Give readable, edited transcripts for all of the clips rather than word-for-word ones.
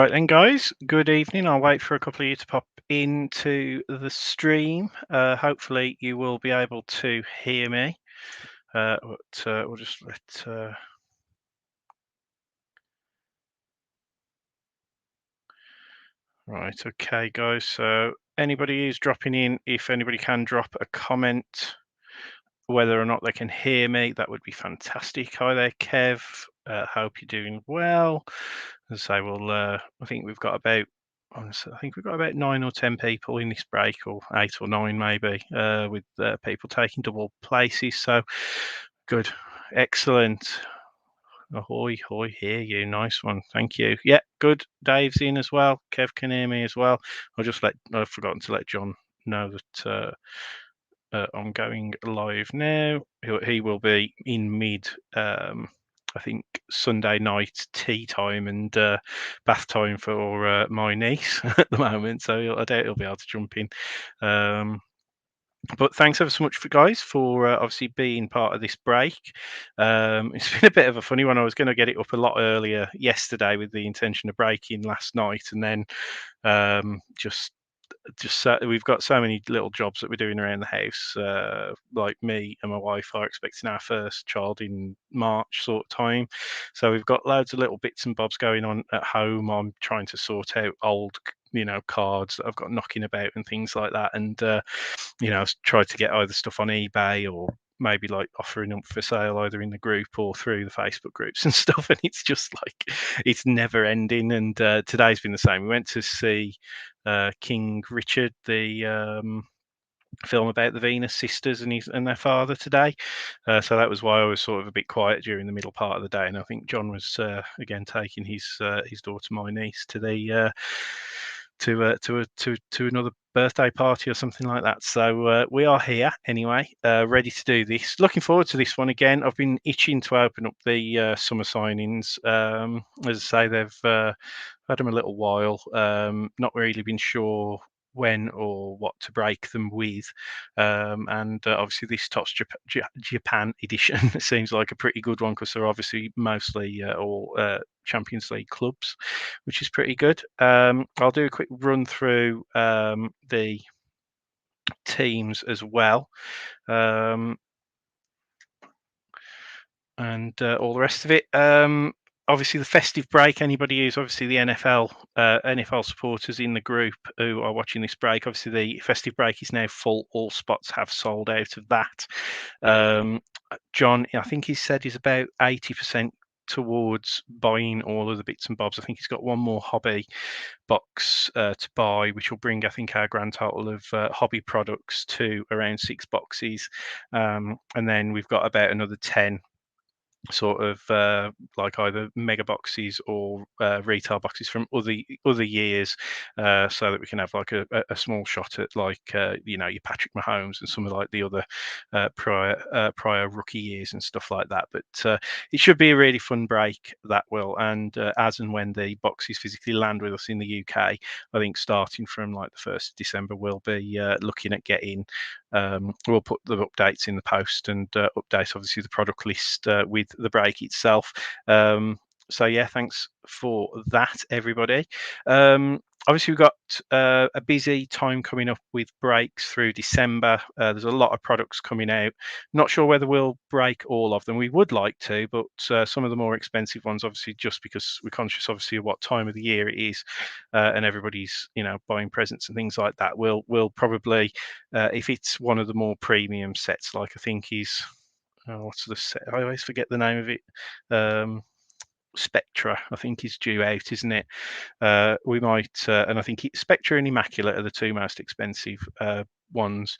Right then, guys. Good evening. I'll wait for a couple of you to pop into the stream. Hopefully, you will be able to hear me. We'll just let. Right. Okay, guys. So anybody who's dropping in, if anybody can drop a comment, whether or not they can hear me, that would be fantastic. Hi there, Kev. Hope you're doing well. As I say, I think we've got about. Honestly, I think we've got about 9 or 10 people in this break, or 8 or 9 maybe, with people taking double places. So good, excellent. Ahoy, hoy, hear you. Nice one. Thank you. Yeah, good. Dave's in as well. Kev can hear me as well. I've forgotten to let John know that I'm going live now. He will be in mid, I think, Sunday night tea time and bath time for my niece at the moment. So I doubt he'll be able to jump in. But thanks ever so much for guys for obviously being part of this break. It's been a bit of a funny one. I was going to get it up a lot earlier yesterday with the intention of breaking last night, and then just so we've got so many little jobs that we're doing around the house. Like me and my wife are expecting our first child in March sort of time, so we've got loads of little bits and bobs going on at home. I'm trying to sort out old, cards that I've got knocking about and things like that, and I've tried to get either stuff on eBay or maybe like offering them for sale either in the group or through the Facebook groups and stuff, and it's just like it's never ending. And today's been the same. We went to see King Richard, the film about the Venus sisters and their father today. So that was why I was sort of a bit quiet during the middle part of the day. And I think John was again taking his daughter, my niece, to the to another birthday party or something like that. So we are here anyway, ready to do this. Looking forward to this one again. I've been itching to open up the summer signings. As I say, they've had them a little while. Not really been sure when or what to break them with. And obviously this Tots Japan edition seems like a pretty good one because they're obviously mostly all Champions League clubs, which is pretty good. I'll do a quick run through the teams as well. And all the rest of it. Obviously, the festive break. Anybody who's obviously the NFL supporters in the group who are watching this break, obviously the festive break is now full. All spots have sold out of that. John, I think he said he's about 80% towards buying all of the bits and bobs. I think he's got one more hobby box to buy, which will bring, I think, our grand total of hobby products to around 6 boxes. And then we've got about another 10 sort of like either mega boxes or retail boxes from other years, so that we can have like a small shot at like your Patrick Mahomes and some of like the other prior rookie years and stuff like that. But it should be a really fun break, that will. And as and when the boxes physically land with us in the UK, I think starting from like the 1st of December, we'll be looking at getting. We'll put the updates in the post and update obviously the product list with the break itself. So yeah, thanks for that, everybody. Obviously, we've got a busy time coming up with breaks through December. There's a lot of products coming out. Not sure whether we'll break all of them. We would like to, but some of the more expensive ones, obviously, just because we're conscious, obviously, of what time of the year it is, and everybody's, buying presents and things like that. We'll probably, if it's one of the more premium sets, like I think is, what's the set? I always forget the name of it. Spectra, I think, is due out, isn't it? We might, and I think Spectra and Immaculate are the two most expensive ones,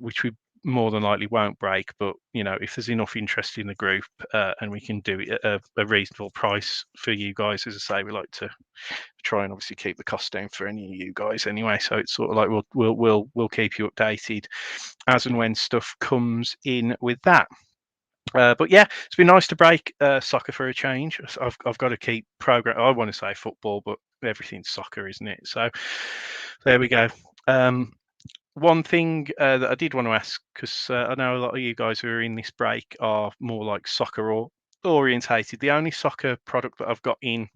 which we more than likely won't break. But if there's enough interest in the group and we can do it at a reasonable price for you guys, as I say, we like to try and obviously keep the cost down for any of you guys anyway. So it's sort of like we'll keep you updated as and when stuff comes in with that. But yeah, it's been nice to break soccer for a change. I've got to keep progress. I want to say football, but everything's soccer, isn't it? So there we go. One thing that I did want to ask, because I know a lot of you guys who are in this break are more like soccer or orientated. The only soccer product that I've got in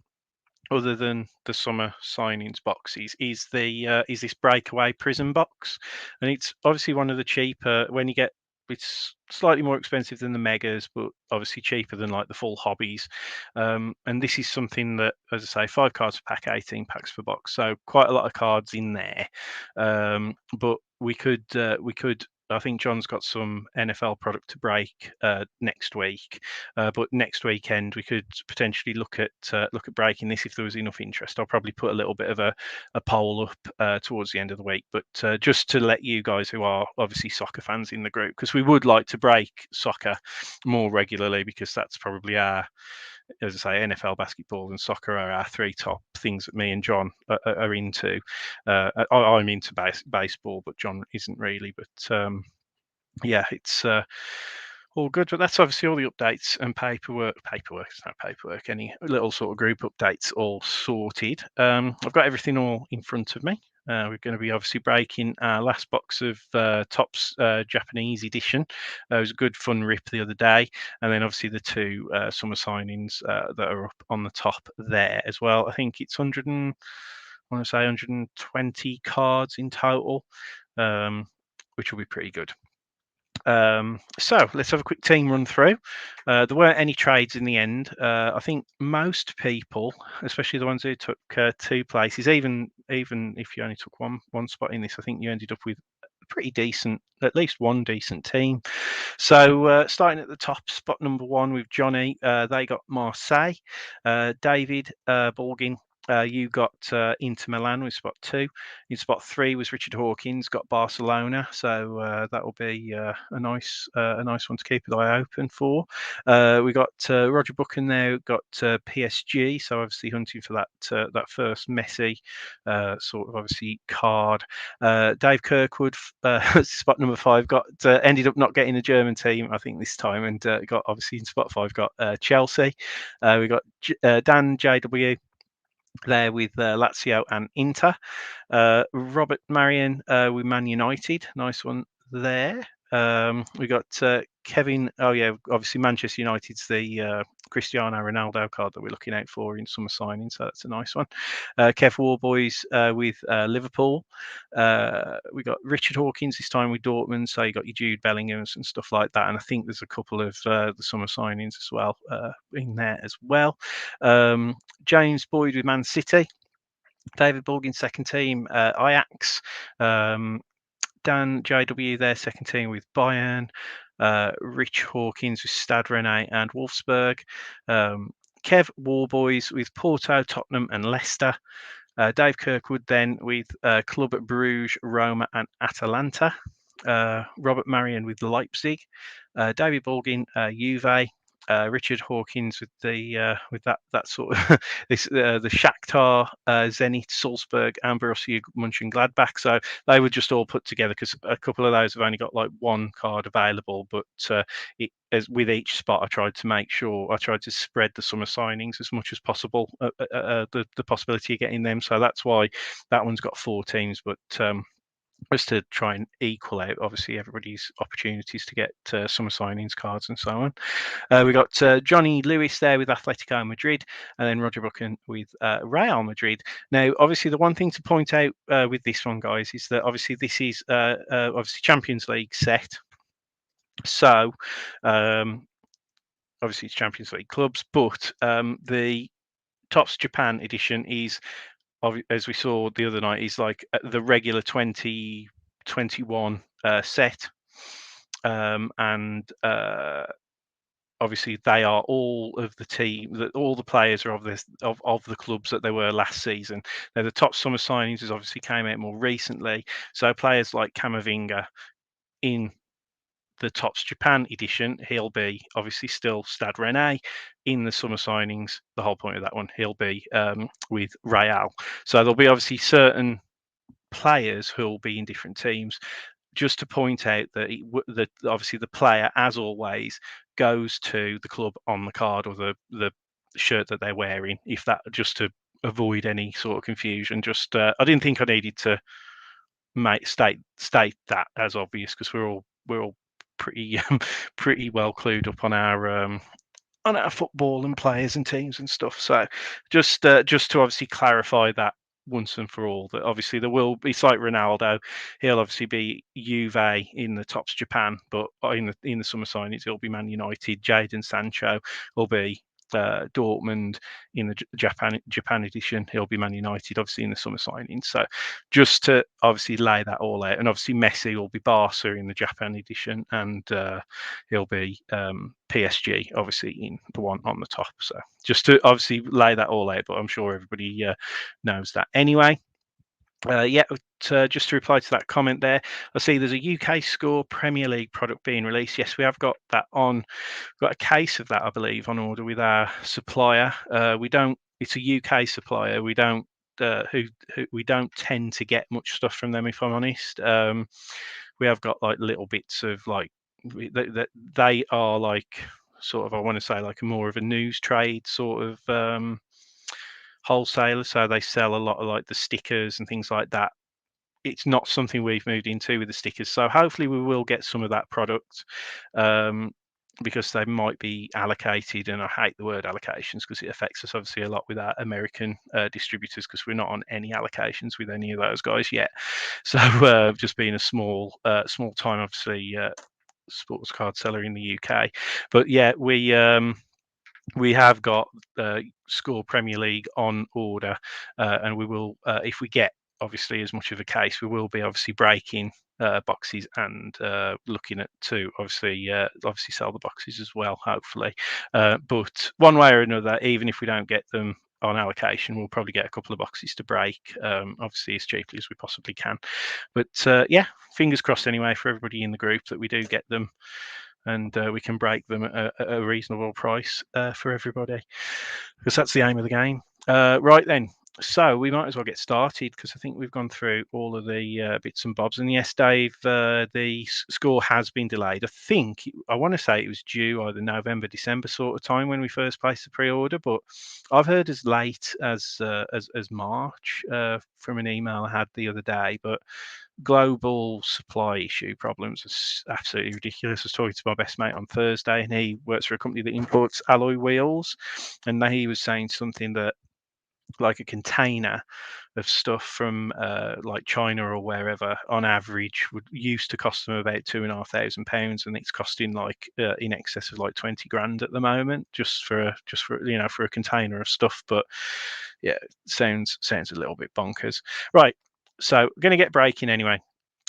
other than the summer signings boxes, is this breakaway prison box, and it's obviously one of the cheaper when you get. It's slightly more expensive than the megas, but obviously cheaper than like the full hobbies. And this is something that, as I say, 5 cards per pack, 18 packs per box, so quite a lot of cards in there. But we could. I think John's got some NFL product to break next week, but next weekend we could potentially look at breaking this if there was enough interest. I'll probably put a little bit of a poll up towards the end of the week, but just to let you guys who are obviously soccer fans in the group, because we would like to break soccer more regularly, because that's probably our, as I say, NFL, basketball, and soccer are our 3 top things that me and John are into. I'm into baseball, but John isn't really. But yeah, it's all good. But that's obviously all the updates and paperwork. It's not paperwork. Any little sort of group updates all sorted. I've got everything all in front of me. We're going to be obviously breaking our last box of Topps Japanese edition. It was a good fun rip the other day, and then obviously the 2 summer signings that are up on the top there as well. I think it's 100 and I want to say 120 cards in total, which will be pretty good. So let's have a quick team run through. There weren't any trades in the end. I think most people, especially the ones who took 2 places, even if you only took one spot in this, I think you ended up with a pretty decent, at least one decent team. So starting at the top, spot number 1 with Johnny, they got Marseille. David Borgin, you got Inter Milan with spot 2. In spot 3 was Richard Hawkins, got Barcelona. So that will be a nice one to keep an eye open for. We got Roger Buchan there, got PSG. So obviously hunting for that first Messi sort of obviously card. Dave Kirkwood, spot number 5, got ended up not getting a German team, I think, this time, and got obviously in spot 5 got Chelsea. We got Dan JW there with Lazio and Inter. Robert Marion with Man United, nice one there. We got Kevin. Oh yeah, obviously Manchester United's the Cristiano Ronaldo card that we're looking out for in summer signing, so that's a nice one. Kev Warboys with Liverpool. We got Richard Hawkins this time with Dortmund, so you got your Jude Bellinghams and stuff like that, and I think there's a couple of the summer signings as well in there as well. James Boyd with Man City. David Borgin, second team, Ajax. Dan JW there, second team with Bayern. Rich Hawkins with Stade Rennais and Wolfsburg. Kev Warboys with Porto, Tottenham and Leicester. Dave Kirkwood then with Club Bruges, Roma and Atalanta. Robert Marion with Leipzig. David Borgin, Juve. Richard Hawkins with that sort of the Shakhtar, Zenit, Salzburg, and Borussia Mönchengladbach. So they were just all put together because a couple of those have only got like 1 card available. But as with each spot, I tried to spread the summer signings as much as possible, the possibility of getting them. So that's why that one's got 4 teams, but was to try and equal out obviously everybody's opportunities to get summer signings cards and so on. We got Johnny Lewis there with Atletico Madrid, and then Roger Buchan with Real Madrid. Now, obviously, the one thing to point out with this one, guys, is that obviously this is obviously Champions League set. So obviously it's Champions League clubs, but the Topps Japan edition is, as we saw the other night, is like the regular 2021 set, and obviously they are all of the team that all the players are of the clubs that they were last season. Now the top summer signings has obviously came out more recently, so players like Camavinga in the Topps Japan edition, he'll be obviously still Stade Rennais. In the summer signings, the whole point of that one, he'll be with Real. So there'll be obviously certain players who will be in different teams. Just to point out that obviously the player, as always, goes to the club on the card or the shirt that they're wearing. If that, just to avoid any sort of confusion. Just I didn't think I needed to state that as obvious, because we're all pretty pretty well clued up on our on our football and players and teams and stuff. So just to obviously clarify that once and for all, that obviously there will be, like Ronaldo, he'll obviously be Juve in the tops Japan, but in the summer signings he'll be Man United. Jadon Sancho will be Dortmund in the Japan edition. He'll be Man United, obviously in the summer signing. So just to obviously lay that all out, and obviously Messi will be Barca in the Japan edition, and he'll be PSG, obviously in the one on the top. So just to obviously lay that all out, but I'm sure everybody knows that anyway. Just to reply to that comment there, I see there's a UK Score Premier League product being released. Yes, we have got that on. Got a case of that, I believe, on order with our supplier. We don't. It's a UK supplier. We don't. Who we don't tend to get much stuff from them, if I'm honest. We have got like little bits of like that they are like sort of, I want to say, like a more of a news trade sort of wholesaler. So they sell a lot of like the stickers and things like that. It's not something we've moved into with the stickers. So hopefully we will get some of that product. Because they might be allocated, and I hate the word allocations because it affects us obviously a lot with our American distributors, because we're not on any allocations with any of those guys yet. So just being a small time, obviously, sports card seller in the UK. But yeah, we have got Score Premier League on order, and we will, if we get obviously as much of a case, we will be obviously breaking boxes and looking at to obviously sell the boxes as well, hopefully. But one way or another, even if we don't get them on allocation, we'll probably get a couple of boxes to break, obviously as cheaply as we possibly can. But yeah, fingers crossed anyway for everybody in the group that we do get them, and we can break them at a reasonable price for everybody, because that's the aim of the game. Right then, so we might as well get started, because I think we've gone through all of the bits and bobs. And yes, Dave, the score has been delayed. I want to say it was due either November, December sort of time when we first placed the pre-order, but I've heard as late as March from an email I had the other day. But global supply issue problems is absolutely ridiculous. I was talking to my best mate on Thursday, and he works for a company that imports alloy wheels, and he was saying something that, like, a container of stuff from like China or wherever, on average would used to cost them about £2,500, and it's costing like in excess of like 20 grand at the moment, just for for a container of stuff. But yeah, sounds a little bit bonkers. Right, so we're going to get breaking anyway.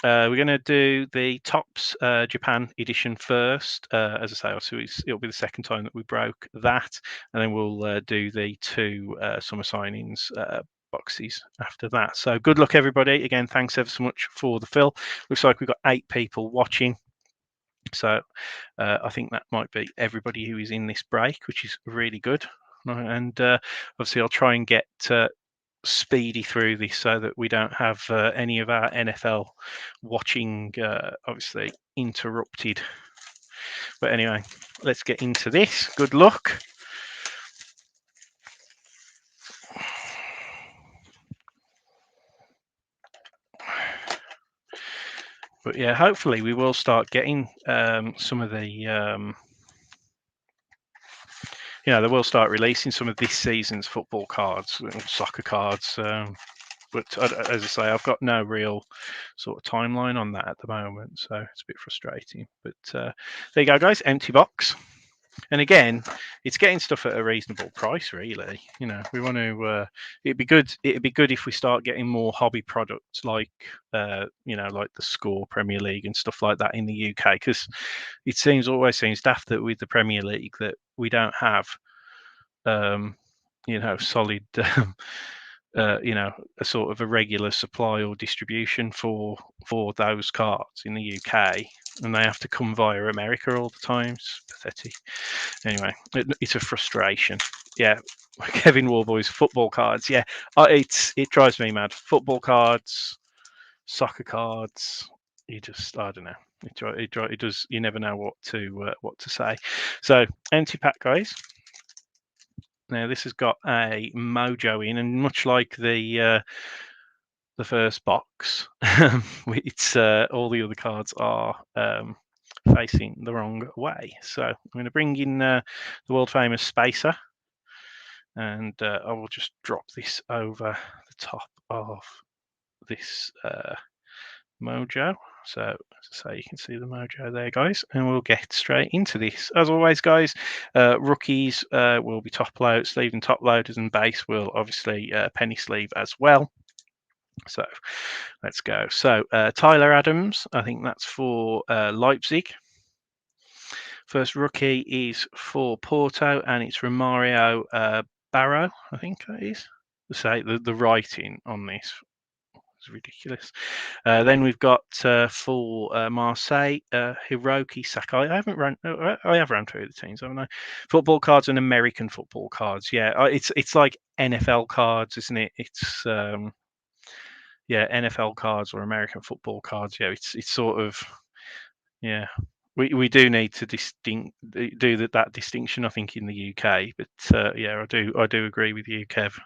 We're going to do the Tops Japan edition first. As I say, so it'll be the second time that we broke that, and then we'll do the two summer signings boxes after that. So good luck, everybody. Again, thanks ever so much for the fill. Looks like we've got 8 people watching. So I think that might be everybody who is in this break, which is really good. And obviously I'll try and get speedy through this so that we don't have any of our NFL watching obviously interrupted. But anyway, let's get into this. Good luck. But yeah, hopefully we will start getting some of the they will start releasing some of this season's football cards, soccer cards. But as I say, I've got no real sort of timeline on that at the moment, so it's a bit frustrating. But there you go, guys. Empty box. And again, it's getting stuff at a reasonable price, really. We want to. It'd be good. It'd be good if we start getting more hobby products, like like the Score Premier League and stuff like that in the UK, because it always seems daft that with the Premier League that we don't have, solid. A sort of a regular supply or distribution for those cards in the UK, and they have to come via America all the time. It's pathetic. Anyway, it's a frustration. Yeah, Kevin Warboy's football cards. Yeah, it drives me mad. Football cards, soccer cards. I don't know. It does. You never know what to say. So empty pack, guys. Now this has got a mojo in, and much like the first box, it's all the other cards are facing the wrong way. So I'm going to bring in the world famous spacer, and I will just drop this over the top of this mojo. So as I say, you can see the mojo there, guys, and we'll get straight into this. As always, guys, rookies will be top load, sleeve and top loaders, and base will obviously penny sleeve as well. So let's go. So Tyler Adams, I think that's for Leipzig. First rookie is for Porto, and it's Romario Barrow, I think that is. Say the writing on this is ridiculous. Then we've got for Marseille, Hiroki Sakai. I have ran through the teams, haven't I? Football cards and American football cards. Yeah, it's like NFL cards, isn't it? It's yeah, NFL cards or American football cards. Yeah, it's sort of, yeah. We do need to do that distinction, I think, in the UK. But yeah, I do agree with you, Kev.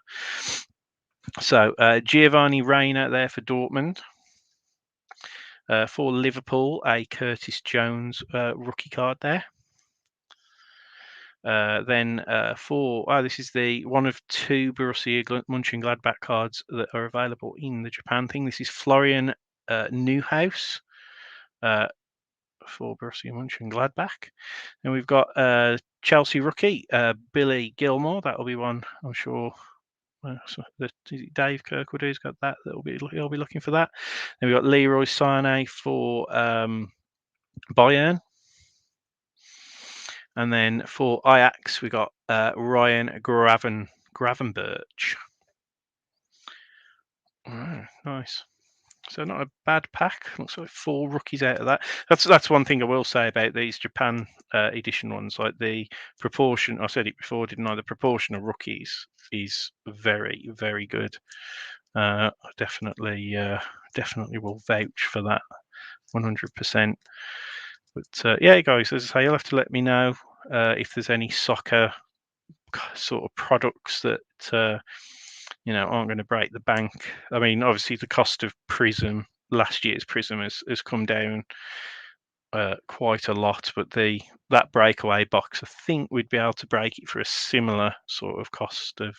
So Giovanni Reina there for Dortmund. For Liverpool, a Curtis Jones rookie card there. Then for this is the one of two Borussia Mönchengladbach cards that are available in the Japan thing. This is Florian Neuhaus for Borussia Mönchengladbach. And we've got Chelsea rookie Billy Gilmore. That'll be one I'm sure. Dave Kirkwood who's got that. He'll be looking for that. Then we've got Leroy Sané for Bayern. And then for Ajax, we got Ryan Gravenberch. Oh, nice. So not a bad pack. Looks like 4 rookies out of that. That's one thing I will say about these Japan edition ones. Like the proportion, I said it before, didn't I? The proportion of rookies is very, very good. I definitely will vouch for that 100%. But yeah, guys, as I say, you'll have to let me know if there's any soccer sort of products that aren't going to break the bank. I mean, obviously the cost of last year's Prism has come down quite a lot, but that breakaway box, I think we'd be able to break it for a similar sort of cost of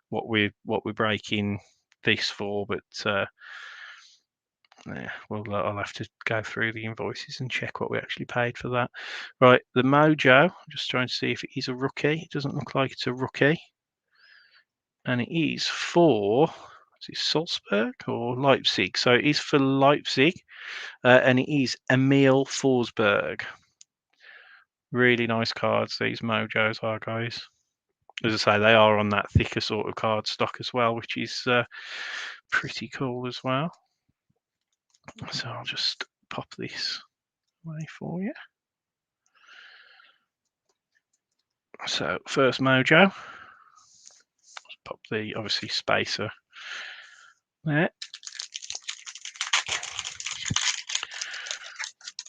what we're breaking this for. But yeah, well, I'll have to go through the invoices and check what we actually paid for that. Right, the Mojo, I'm just trying to see if it is a rookie. It doesn't look like it's a rookie. And it is for, is it Salzburg or Leipzig? So it is for Leipzig, and it is Emil Forsberg. Really nice cards, these Mojos are, guys. As I say, they are on that thicker sort of card stock as well, which is pretty cool as well. So I'll just pop this away for you. So first Mojo, let's pop the obviously spacer there.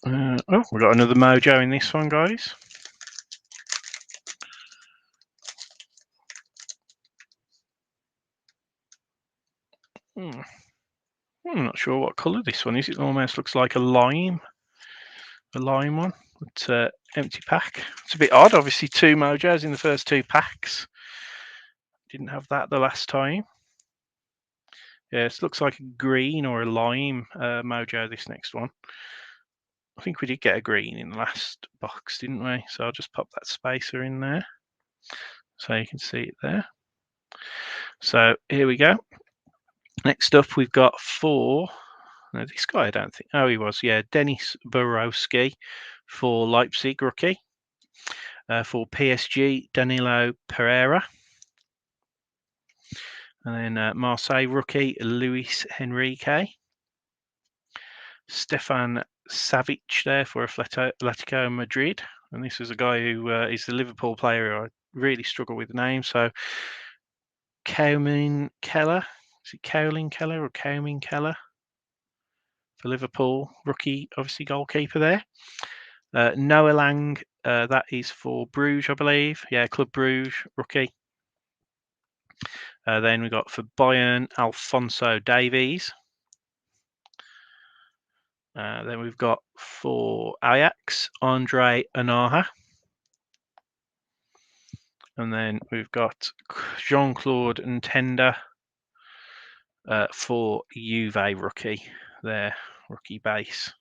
Oh, we've got another Mojo in this one, guys. I'm not sure what colour this one is. It almost looks like a lime one. But empty pack. It's a bit odd. Obviously, 2 Mojos in the first 2 packs. Didn't have that the last time. Yeah, it looks like a green or a lime Mojo, this next one. I think we did get a green in the last box, didn't we? So I'll just pop that spacer in there so you can see it there. So here we go. Next up, we've got 4. No, this guy, I don't think. Oh, he was. Yeah, Denis Borowski for Leipzig, rookie. For PSG, Danilo Pereira. And then Marseille rookie, Luis Henrique. Stefan Savic there for Atletico Madrid. And this is a guy who is the Liverpool player. I really struggle with the name. So Cowmin Keller. Is it Cowling Keller or Cowmin Keller? For Liverpool, rookie, obviously goalkeeper there. Noah Lang, that is for Bruges, I believe. Yeah, Club Bruges, rookie. Then we got for Bayern, Alphonso Davies. Then we've got for Ajax, Andre Anaha. And then we've got Jean-Claude Ntenda for Juve rookie, their rookie base.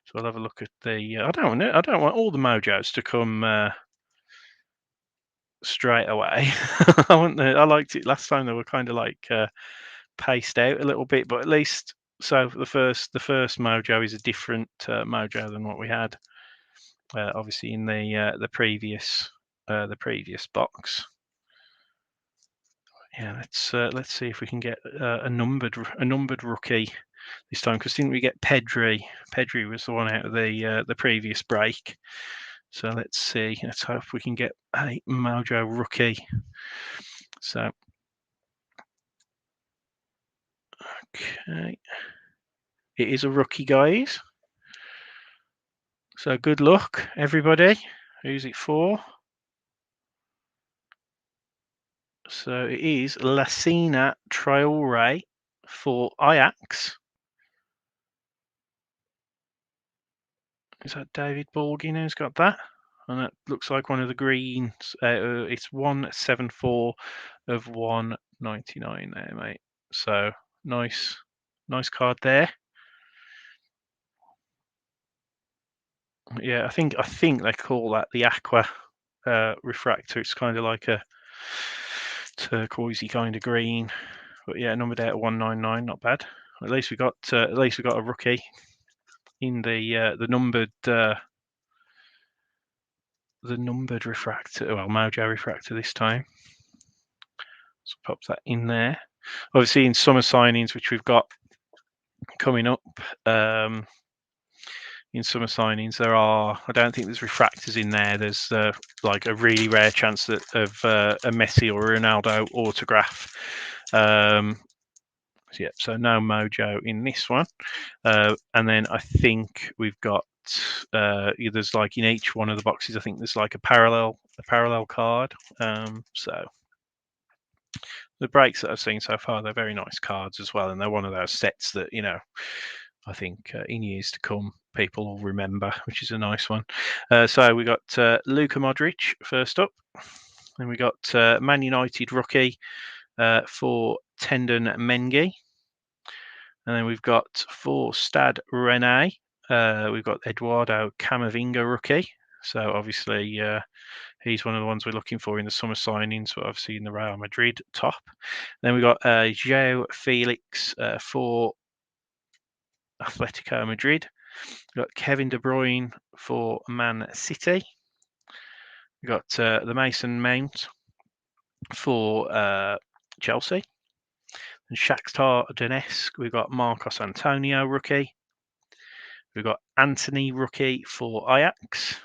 So I'll have a look at the. I don't want all the mojos to come straight away. I liked it last time. They were kind of like paced out a little bit, but at least the first mojo is a different mojo than what we had. Obviously in the previous box. Yeah, let's see if we can get a numbered rookie this time, because didn't we get Pedri? Pedri was the one out of the previous break. So let's see. Let's hope we can get a mojo rookie. So okay, it is a rookie, guys. So good luck, everybody. Who's it for? So it is Lassina Traore for Ajax. Is that David Borgin who's got that? And that looks like one of the greens. It's 174 of 199 there, mate. So nice card there. Yeah, I think they call that the aqua refractor. It's kind of like a turquoisey kind of green. But yeah, numbered out at 199, not bad. At least we got a rookie in the numbered refractor. Well, mojo refractor this time. So pop that in there. Obviously, in summer signings, which we've got coming up, in summer signings, I don't think there's refractors in there. There's like a really rare chance of a Messi or Ronaldo autograph. Yeah, so no mojo in this one. And then I think we've got there's like in each one of the boxes, I think there's like a parallel card. So the breaks that I've seen so far, they're very nice cards as well, and they're one of those sets that I think in years to come people will remember, which is a nice one. So we got Luka Modric first up, and we got Man United rookie for Tendon Mengi, and then we've got for Stade Rennais, we've got Eduardo Camavinga rookie. So obviously he's one of the ones we're looking for in the summer signings, but obviously in the Real Madrid top. Then we got João Felix for Atletico Madrid. We've got Kevin De Bruyne for Man City. We've got the Mason Mount for Chelsea. And Shakhtar Donetsk, we've got Marcos Antonio rookie. We've got Anthony rookie for Ajax.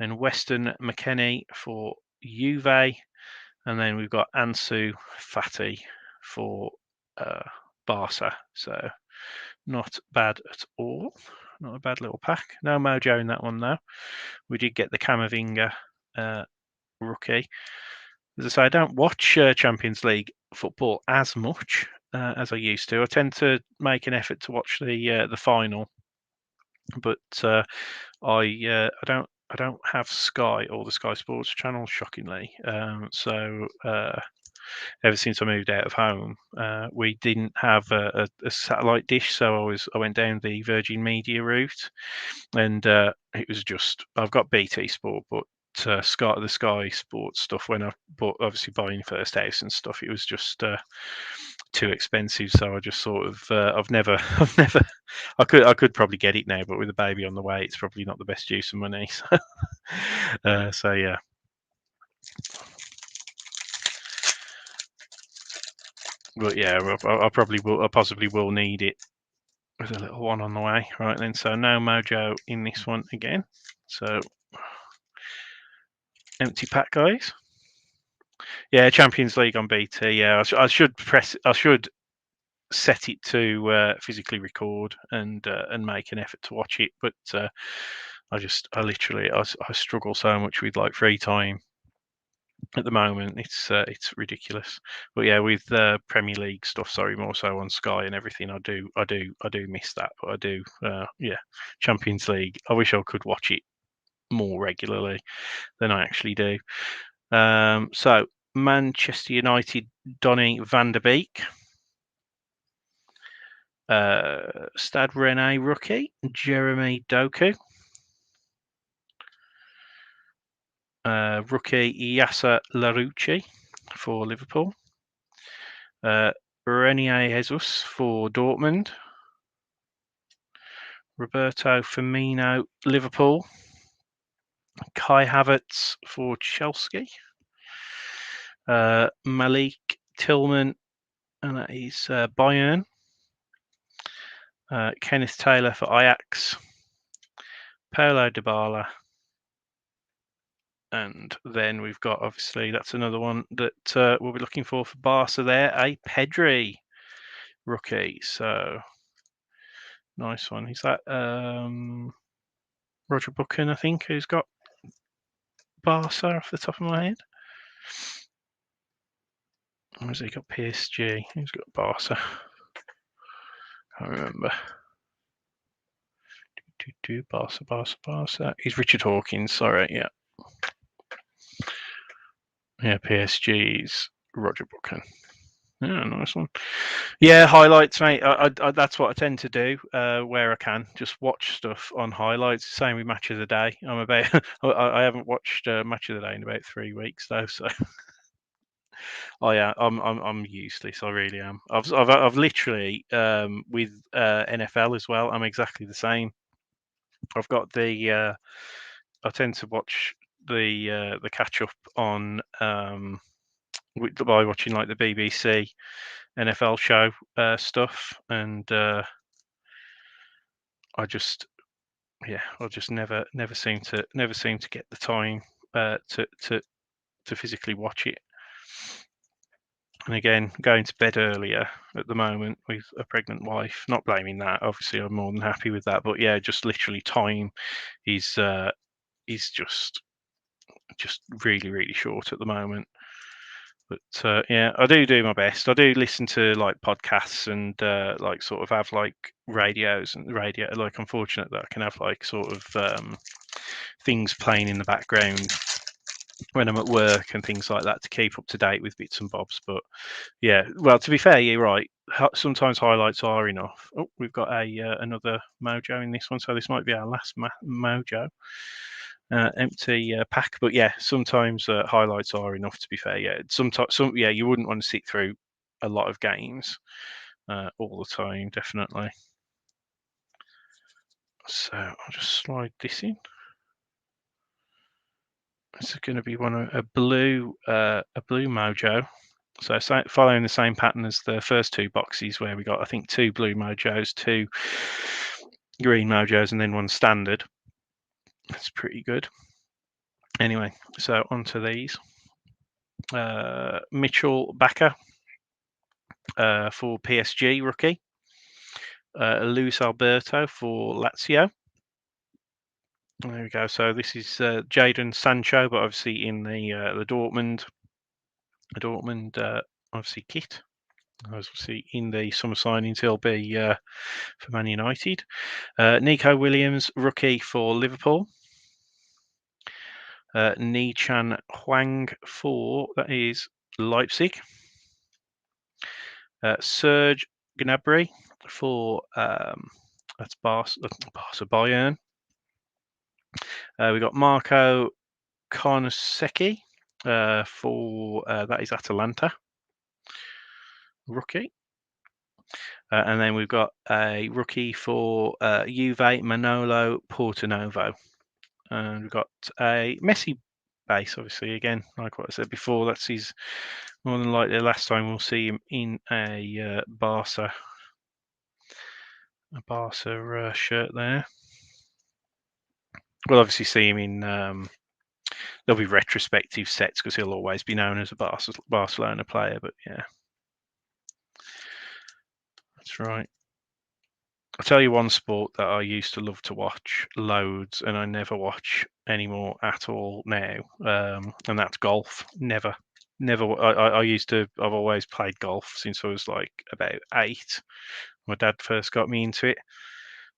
Then Weston McKennie for Juve. And then we've got Ansu Fati for Barca. So not bad at all. Not a bad little pack. No mojo in that one though. We did get the Camavinga rookie. As I say, I don't watch Champions League football as much as I used to. I tend to make an effort to watch the final, but I don't have Sky or the Sky Sports channel, shockingly. So ever since I moved out of home, we didn't have a satellite dish, so I went down the Virgin Media route, and it was just I've got BT Sport, but the Sky Sports stuff when I bought, obviously buying first house and stuff, it was just too expensive. So I just sort of I've never I could probably get it now, but with a baby on the way, it's probably not the best use of money. So yeah. But yeah, I possibly will need it with a little one on the way. Right then, so no mojo in this one again. So empty pack, guys. Yeah, Champions League on BT. Yeah, I should set it to physically record and make an effort to watch it, but I struggle so much with like free time at the moment. It's ridiculous. But yeah, with Premier League stuff, sorry, more so on Sky and everything, I do miss that. But I do, yeah, Champions League. I wish I could watch it more regularly than I actually do. So Manchester United, Donny van der Beek. Stade Rennais rookie, Jeremy Doku. Rookie Yasser Larouci for Liverpool. Renier Jesus for Dortmund. Roberto Firmino, Liverpool. Kai Havertz for Chelsea. Malik Tillman, and that is Bayern. Kenneth Taylor for Ajax. Paulo Dybala. And then we've got, obviously, that's another one that we'll be looking for Barca there, a Pedri rookie. So, nice one. Is that Roger Buchan, I think, who's got Barca off the top of my head? Or has he got PSG? Who's got Barca? Can't remember. Barca. He's Richard Hawkins, sorry, yeah. Yeah, PSG's Roger Buchan. Yeah, nice one. Yeah, highlights, mate. That's what I tend to do where I can. Just watch stuff on highlights. Same with Match of the Day. I haven't watched Match of the Day in about 3 weeks though, so I'm useless. I really am. I've literally with NFL as well. I'm exactly the same. I've got the I tend to watch the catch up on by watching like the BBC NFL show stuff, and I just never seem to get the time to physically watch it. And again, going to bed earlier at the moment with a pregnant wife. Not blaming that. Obviously, I'm more than happy with that. But yeah, just literally time is just really short at the moment. But yeah, I do my best. I do listen to like podcasts and like sort of have like radios and radio. Like, I'm fortunate that I can have like sort of things playing in the background when I'm at work and things like that to keep up to date with bits and bobs. But yeah, well, to be fair, you're right. Sometimes highlights are enough. Oh, we've got another mojo in this one, so this might be our last mojo. Empty pack, but yeah, sometimes highlights are enough. To be fair, yeah, sometimes you wouldn't want to sit through a lot of games all the time, definitely. So I'll just slide this in. This is going to be a blue mojo. So following the same pattern as the first 2 boxes, where we got, I think, 2 blue mojos, 2 green mojos, and then 1 standard. That's pretty good. Anyway, so onto these. Mitchell Bakker for PSG rookie. Luis Alberto for Lazio. There we go. So this is Jadon Sancho, but obviously in the Dortmund obviously kit. Obviously in the summer signings, he'll be for Man United. Nico Williams, rookie for Liverpool. Ni-Chan Huang for, that is Leipzig. Serge Gnabry for that's Barca Bayern. We got Marco Carnesecchi for that is Atalanta rookie. And then we've got a rookie for Juve, Manolo Portanovo. And we've got a Messi base, obviously, again, like what I said before, that's his, more than likely, the last time we'll see him in a Barca shirt there. We'll obviously see him in, there'll be retrospective sets because he'll always be known as a Barcelona player, but yeah. That's right. I'll tell you one sport that I used to love to watch loads and I never watch anymore at all now, and that's golf. Never. I've always played golf since I was like about 8. My dad first got me into it.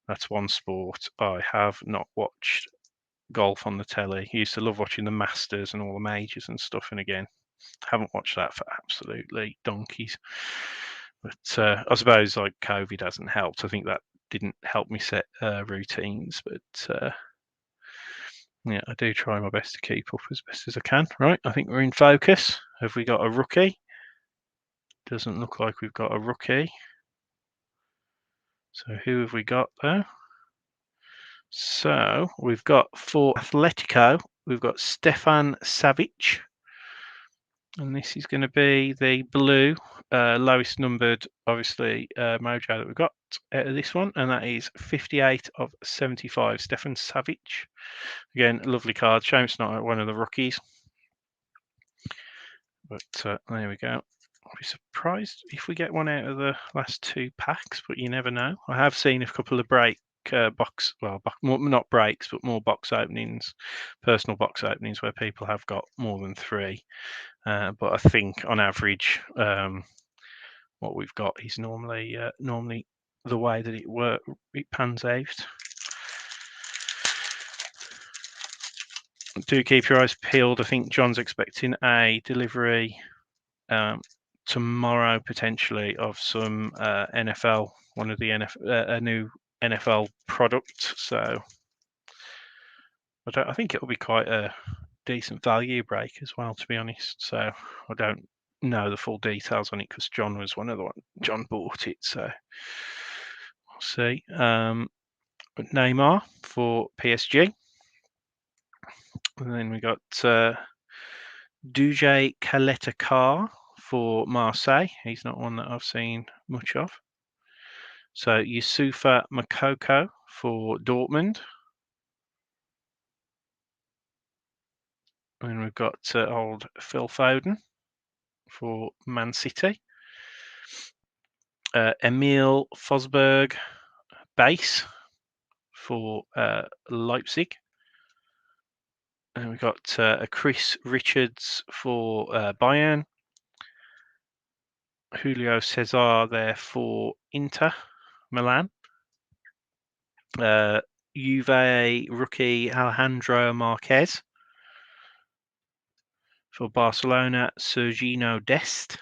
That's one sport I have not watched golf on the telly. I used to love watching the Masters and all the majors and stuff, and again, haven't watched that for absolutely donkeys. But I suppose like COVID hasn't helped. I think that didn't help me set routines, but yeah, I do try my best to keep up as best as I can. Right, I think we're in focus. Have we got a rookie? Doesn't look like we've got a rookie. So who have we got there? So we've got for Atletico, we've got Stefan Savic, and this is going to be the blue, lowest numbered, obviously, mojo that we've got out of this one, and that is 58 of 75. Stefan Savic. Again, lovely card. Shame it's not one of the rookies. But there we go. I'll be surprised if we get one out of the last 2 packs, but you never know. I have seen a couple of not breaks, but more box openings, personal box openings where people have got more than 3. But I think on average, what we've got is normally the way that it pans out. Do keep your eyes peeled. I think John's expecting a delivery tomorrow potentially of some NFL, one of the a new NFL product. So I think it'll be quite a decent value break as well, to be honest. So I don't know the full details on it because John was one of the one. John bought it, so we'll see. Neymar for PSG, and then we got Duje Caleta-Car for Marseille. He's not one that I've seen much of. So Yusufa Makoko for Dortmund. And we've got old Phil Foden for Man City. Emil Forsberg base for Leipzig. And we've got a Chris Richards for Bayern. Julio Cesar there for Inter Milan. Juve rookie Alejandro Marquez for Barcelona, Sergino Dest.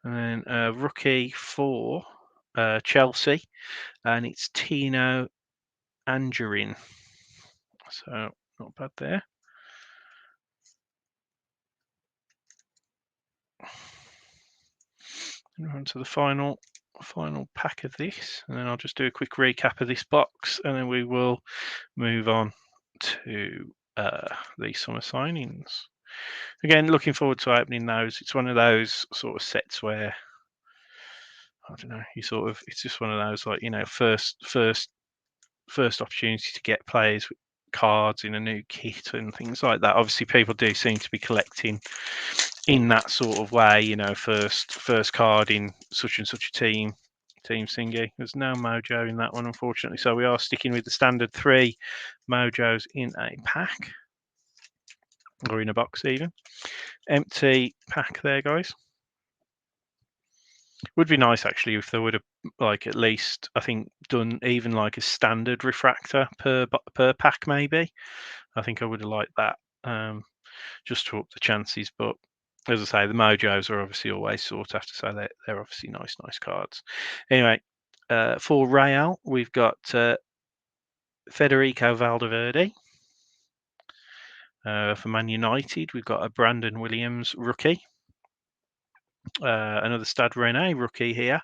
And then a rookie for Chelsea, and it's Tino Angerin. So not bad there. And we're on to the final pack of this, and then I'll just do a quick recap of this box, and then we will move on to the summer signings. Again, looking forward to opening those. It's one of those sort of sets where I don't know. It's just one of those like first opportunity to get players with cards in a new kit and things like that. Obviously, people do seem to be collecting in that sort of way. First card in such and such a team thingy. There's no mojo in that one, unfortunately. So we are sticking with the standard 3 mojos in a pack or in a box even. Empty pack there, guys. Would be nice actually if they would have like at least I think done even like a standard refractor per pack maybe. I think I would have liked that just to up the chances. But as I say, the mojos are obviously always sought after, so they're obviously nice cards. Anyway, for Real we've got Federico Valverde. For Man United we've got a Brandon Williams rookie. Another Stade Rennais rookie here,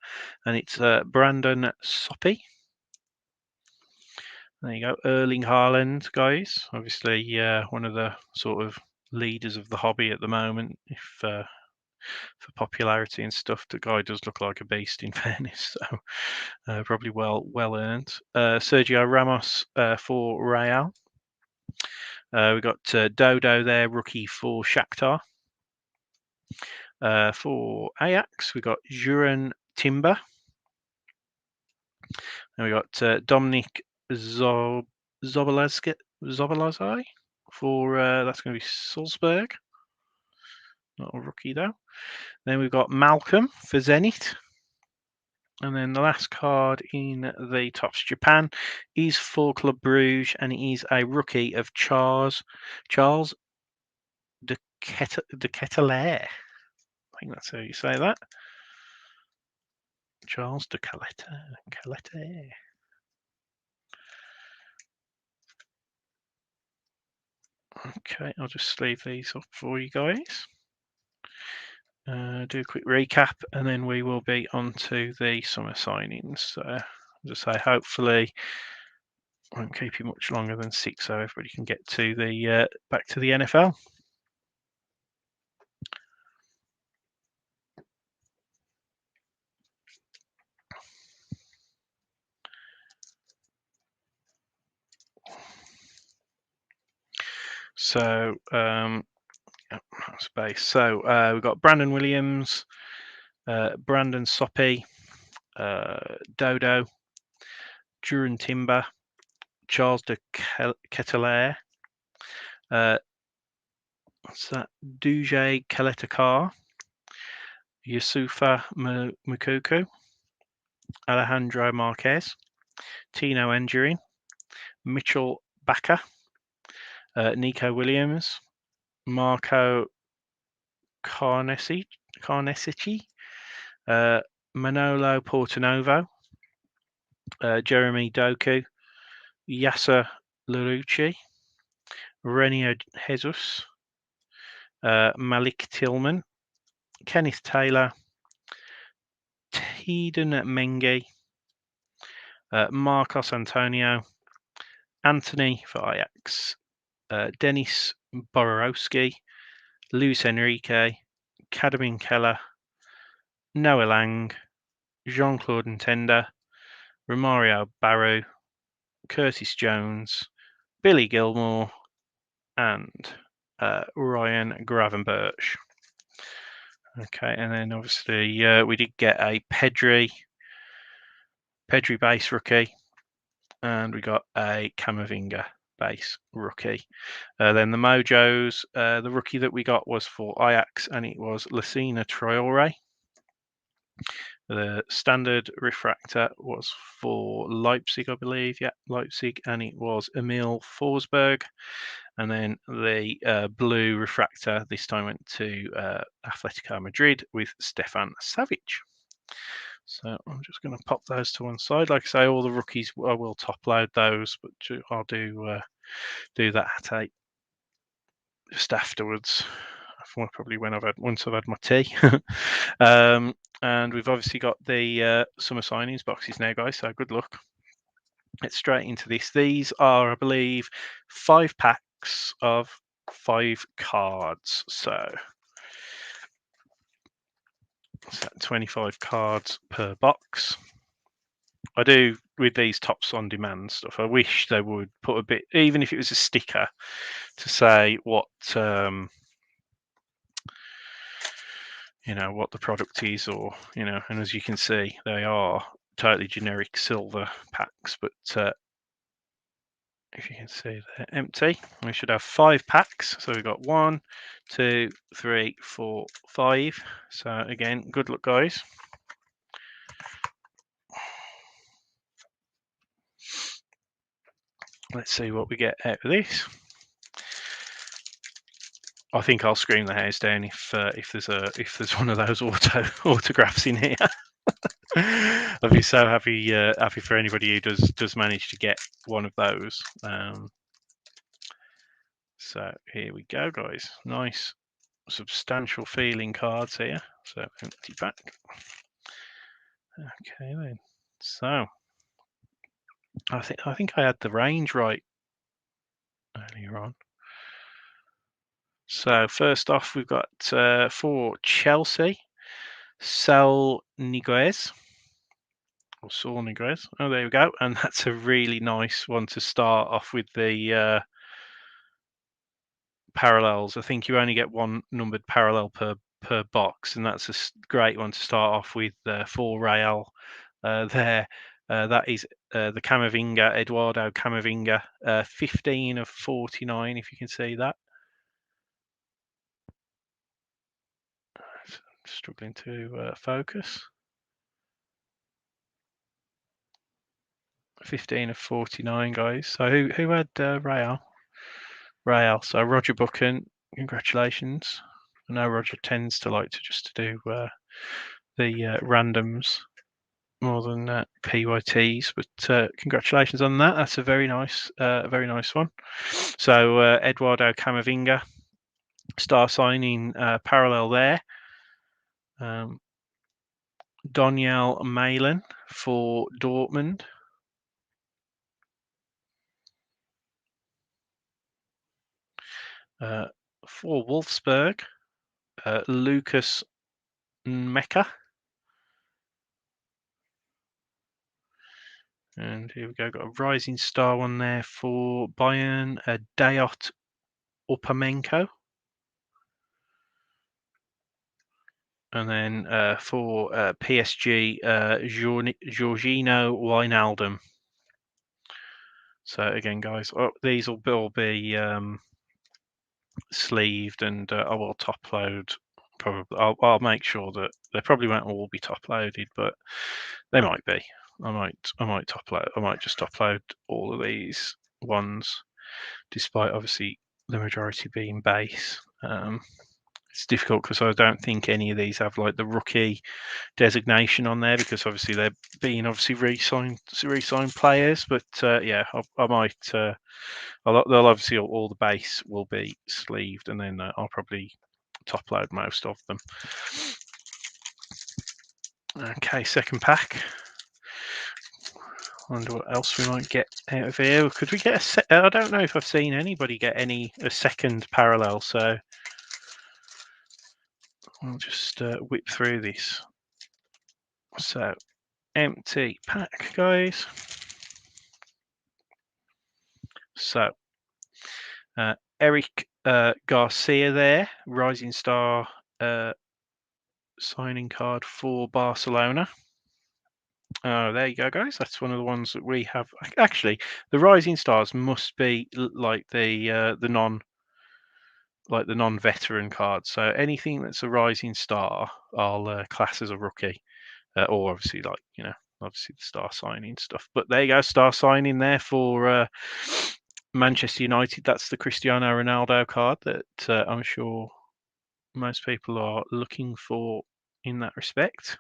and it's Brandon Soppy. There you go, Erling Haaland, guys. Obviously, one of the sort of leaders of the hobby at the moment. If for popularity and stuff, the guy does look like a beast. In fairness, so probably well earned. Sergio Ramos for Real. We've got Dodo there, rookie for Shakhtar. For Ajax, we've got Juran Timber. And we got Dominic Zoboleski Zobolazai for that's going to be Salzburg. Not a rookie though. Then we've got Malcolm for Zenit. And then the last card in the Topps Japan is for Club Bruges, and it is a rookie of Charles de Ketelaere. I think that's how you say that. Charles de Ketelaere. Okay, I'll just sleeve these up for you guys. Do a quick recap, and then we will be on to the summer signings. So, as I say, hopefully I won't keep you much longer than 6, so everybody can get to the back to the NFL. So, space. So we've got Brandon Williams, Brandon Soppy, Dodo, Duran Timber, Charles de Ketelaere, what's that? Duje Kaletakar, Yusufa Mukuku, Alejandro Marquez, Tino Enduring, Mitchell Bakker, Nico Williams, Marco Carnesici, Manolo Portanovo, Jeremy Doku, Yasser Larouci, Renio Jesus, Malik Tillman, Kenneth Taylor, Tiden Mengi, Marcos Antonio, Anthony for Ajax, Dennis Borowski, Luis Enrique, Kadimir Keller, Noah Lang, Jean-Claude Ntenda, Romario Barrow, Curtis Jones, Billy Gilmore, and Ryan Gravenberch. Okay, and then obviously we did get a Pedri base rookie, and we got a Camavinga base rookie. Then the Mojos, the rookie that we got was for Ajax, and it was Lassina Traore. The standard refractor was for Leipzig, I believe. Yeah, Leipzig, and it was Emil Forsberg. And then the blue refractor this time went to Atletico Madrid with Stefan Savic. So I'm just going to pop those to one side. Like I say, all the rookies, I will top load those, but I'll do that just afterwards. Probably once I've had my tea. And we've obviously got the summer signings boxes now, guys. So good luck. Let's straight into this. These are, I believe, 5 packs of 5 cards. So 25 cards per box. I do with these Topps on demand stuff. I wish they would put a bit, even if it was a sticker, to say what what the product is, or and as you can see, they are totally generic silver packs, but if you can see, they're empty. We should have 5 packs, so we've got 1, 2, 3, 4, 5. So again, good luck, guys. Let's see what we get out of this. I think I'll scream the house down if there's one of those autographs in here. I'd be so happy for anybody who does manage to get one of those. So here we go, guys. Nice, substantial feeling cards here. So empty pack. Okay then. So I think I had the range right earlier on. So first off, we've got for Chelsea, Saul Niguez. Or Saul Niguez. Oh, there we go. And that's a really nice one to start off with the parallels. I think you only get one numbered parallel per box, and that's a great one to start off with for Real there. That is the Camavinga, Eduardo Camavinga, 15 of 49, if you can see that. Struggling to focus. 15 of 49, guys. So who had Real? Real. So Roger Buchan, congratulations. I know Roger tends to like to just do the randoms more than PYTs, but congratulations on that. That's a very nice one. So Eduardo Camavinga, star signing parallel there. Daniel Malin for Dortmund. For Wolfsburg, Lucas Mecca. And here we go, got a rising star one there for Bayern, Dayot Upamenko. And then for PSG, Jorginho Wijnaldum. So again, guys, these will all be sleeved, and I will top load. Probably, I'll make sure that they probably won't all be top loaded, but they might be. I might top load. I might just top load all of these ones, despite obviously the majority being base. It's difficult because I don't think any of these have like the rookie designation on there, because obviously they're being re-signed players. But yeah, I might. They'll obviously all the base will be sleeved, and then I'll probably top load most of them. Okay, second pack. Wonder what else we might get out of here. Could we get I don't know if I've seen anybody get a second parallel, so I'll just whip through this. So, empty pack, guys. So, Eric Garcia there, rising star signing card for Barcelona. Oh, there you go, guys. That's one of the ones that we have. Actually, the rising stars must be like the non-veteran cards. So anything that's a rising star, I'll class as a rookie, or obviously obviously the star signing stuff. But there you go, star signing there for Manchester United. That's the Cristiano Ronaldo card that I'm sure most people are looking for in that respect.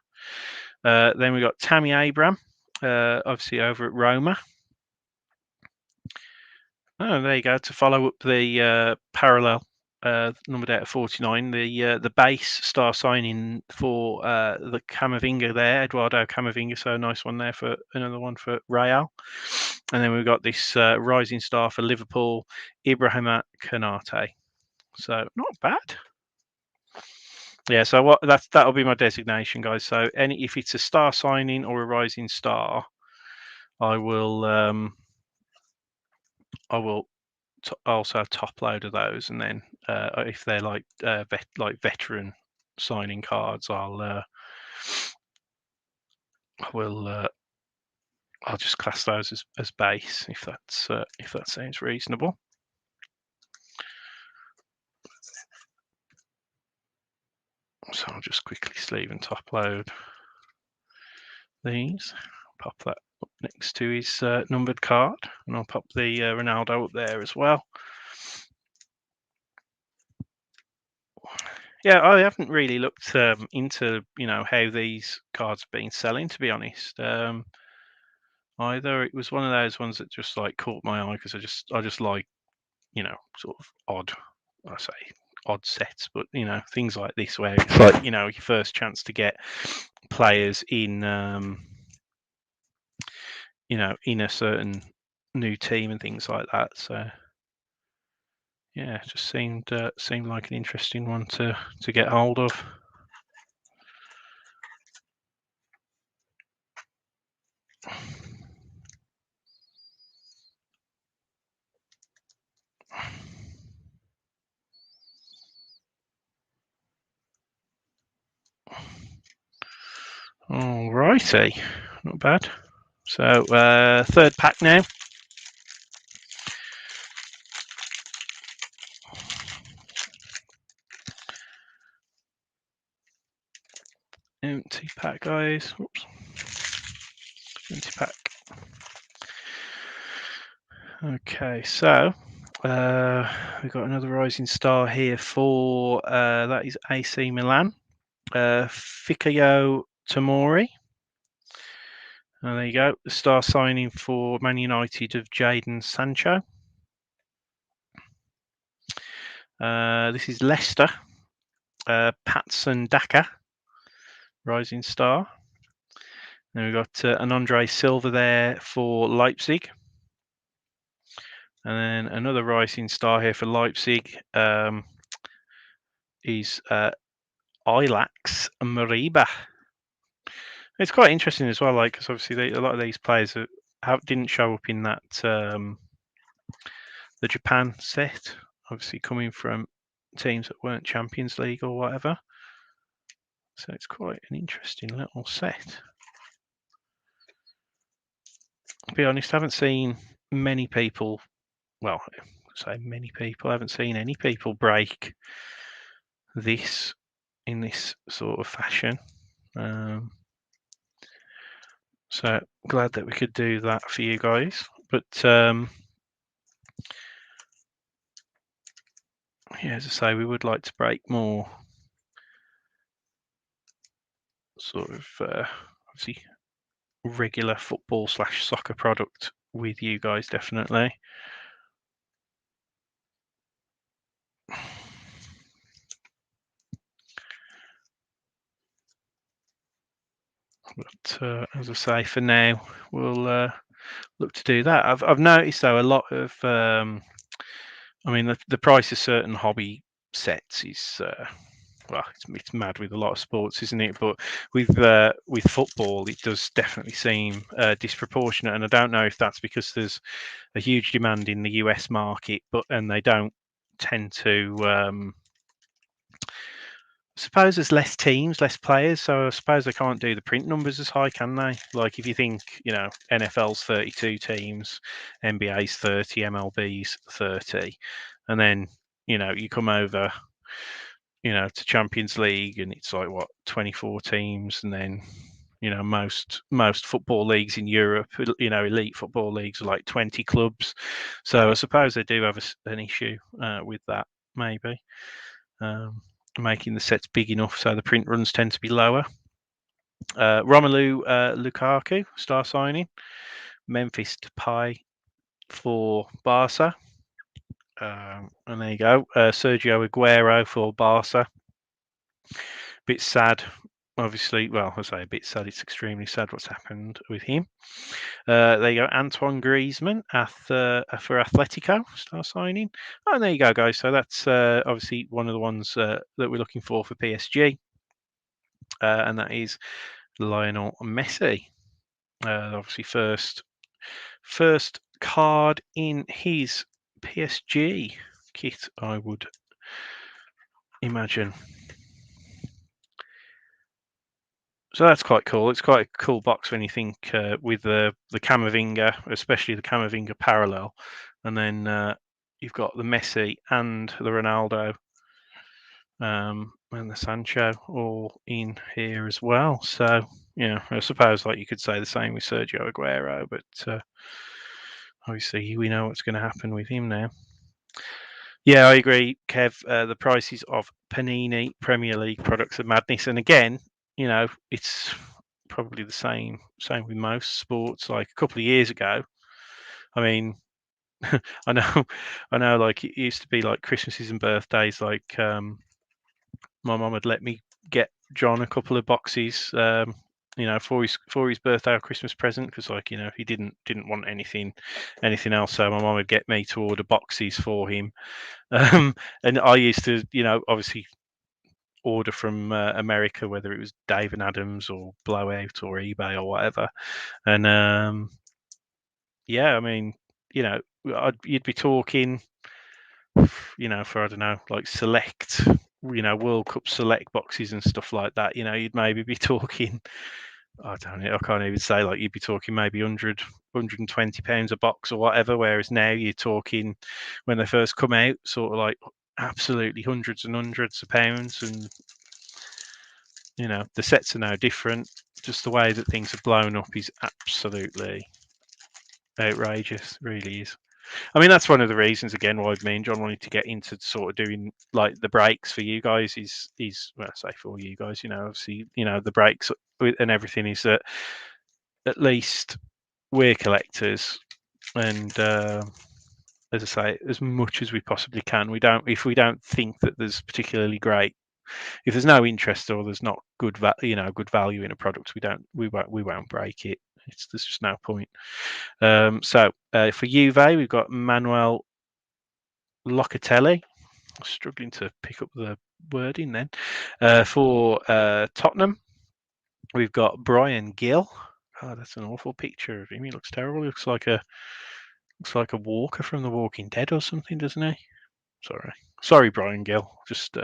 Then we got Tammy Abraham, obviously over at Roma. Oh, there you go. To follow up the parallel numbered out of 49, the base star signing for the Camavinga there, Eduardo Camavinga. So a nice one there for another one for Real. And then we've got this rising star for Liverpool, Ibrahima Konate. So not bad. Yeah, so that'll be my designation, guys. So if it's a star signing or a rising star, I will also top load of those, and then if they're like veteran signing cards, I'll just class those as base, if that sounds reasonable. So I'll just quickly sleeve and top load these. Pop that up next to his numbered card, and I'll pop the Ronaldo up there as well. Yeah, I haven't really looked into how these cards have been selling, to be honest. Either it was one of those ones that just like caught my eye because I just like sort of odd sets, but things like this where it's like your first chance to get players in in a certain new team and things like that. So yeah, it just seemed like an interesting one to get hold of. Alrighty, not bad. So third pack now. Empty pack, guys. Oops. Empty pack. Okay, so we've got another rising star here for that is AC Milan. Fikayo Tomori. There you go. The star signing for Man United of Jadon Sancho. This is Leicester. Patson Daka, rising star. Then we've got an Andre Silva there for Leipzig. And then another rising star here for Leipzig is Ilax Mariba. It's quite interesting as well, like because obviously a lot of these players didn't show up in that the Japan set. Obviously coming from teams that weren't Champions League or whatever. So it's quite an interesting little set. To be honest, I haven't seen many people. Well, I say many people. I haven't seen any people break this in this sort of fashion. So glad that we could do that for you guys. But yeah, as I say, we would like to break more sort of obviously regular football / soccer product with you guys, definitely. But as I say, for now, we'll look to do that. I've noticed though a lot of, I mean, the price of certain hobby sets is well, it's mad with a lot of sports, isn't it? But with football, it does definitely seem disproportionate, and I don't know if that's because there's a huge demand in the US market, and they don't tend to. I suppose there's less teams, less players, so I suppose they can't do the print numbers as high, can they? Like if you think, NFL's 32 teams, NBA's 30, MLB's 30, and then you come over, to Champions League, and it's like what 24 teams, and then most football leagues in Europe, elite football leagues are like 20 clubs. So I suppose they do have an issue with that, maybe. Making the sets big enough so the print runs tend to be lower. Romelu Lukaku, star signing. Memphis Depay for Barca. And there you go. Sergio Aguero for Barca. Bit sad, obviously. Well, I say a bit sad. It's extremely sad what's happened with him. There you go. Antoine Griezmann for Atletico, star signing. Oh, and there you go, guys. So that's obviously one of the ones that we're looking for PSG. And that is Lionel Messi. Obviously, first card in his PSG kit, I would imagine. So that's quite cool. It's quite a cool box when you think with the Camavinga, especially the Camavinga parallel, and then you've got the Messi and the Ronaldo and the Sancho all in here as well. So I suppose like you could say the same with Sergio Aguero, but obviously we know what's going to happen with him now. Yeah, I agree, Kev. The prices of Panini Premier League products are madness, and again, it's probably the same with most sports. Like a couple of years ago, I mean, I know, like it used to be like Christmases and birthdays. Like my mum would let me get John a couple of boxes, for his birthday or Christmas present, because like he didn't want anything else. So my mum would get me to order boxes for him. And I used to, obviously order from America, whether it was Dave and Adams or Blowout or eBay or whatever. And yeah, I mean, you'd be talking, for I don't know, like select, World Cup select boxes and stuff like that. You'd maybe be talking I don't know, I can't even say, like, you'd be talking maybe 120 pounds a box or whatever, whereas now you're talking, when they first come out, sort of like absolutely hundreds and hundreds of pounds. And the sets are now different. Just the way that things have blown up is absolutely outrageous, really is. I mean, that's one of the reasons, again, why me and John wanted to get into sort of doing like the breaks for you guys. Is well, I say for you guys, obviously, the breaks and everything, is that at least we're collectors, and as I say, as much as we possibly can, if we don't think that there's particularly great, if there's no interest or there's not good good value in a product, we won't break it. There's just no point. So for Juve, we've got Manuel Locatelli. I'm struggling to pick up the wording then. For Tottenham, we've got Brian Gill. Oh, that's an awful picture of him. He looks terrible. He looks like a walker from The Walking Dead or something, doesn't he? Sorry, Brian Gill. Just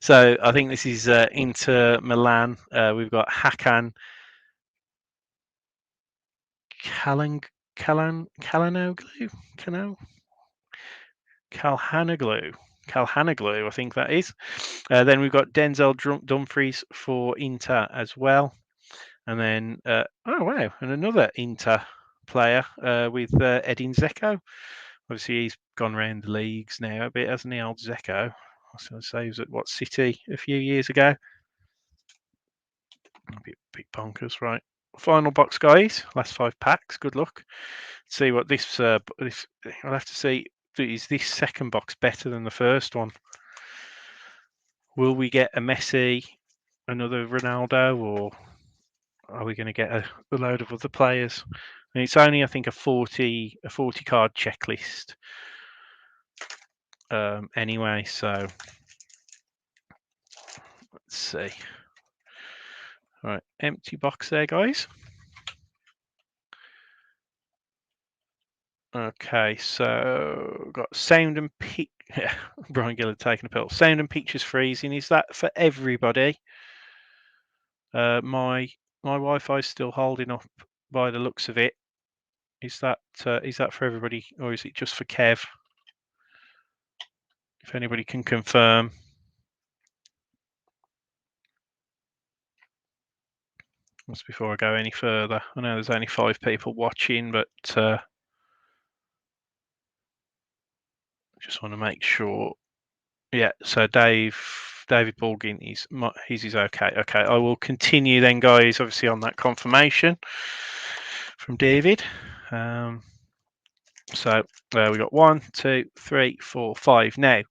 So I think this is Inter Milan. We've got Hakan Calhanoglu, I think that is. Then we've got Denzel Dumfries for Inter as well. And then, oh wow, and another Inter player with Edin Dzeko. Obviously, he's gone around the leagues now a bit, hasn't he, old Dzeko? I was going to say he was at City a few years ago. A bit bonkers, right? Final box, guys. Last 5 packs. Good luck. See what this. I'll have to see. Is this second box better than the first one? Will we get a Messi, another Ronaldo, or are we going to get a load of other players? And it's only, I think, a 40 card checklist. Anyway, so let's see. All right, empty box there, guys. Okay, so got sound and yeah, Brian Gill had taken a pill. Sound and pictures freezing. Is that for everybody? My Wi-Fi is still holding up by the looks of it. Is that for everybody, or is it just for Kev? If anybody can confirm. Just before I go any further, I know there's only 5 people watching, but just want to make sure. Yeah, so David Baldwin is okay. Okay, I will continue then, guys. Obviously on that confirmation from David. So we got 1, 2, 3, 4, 5. Now,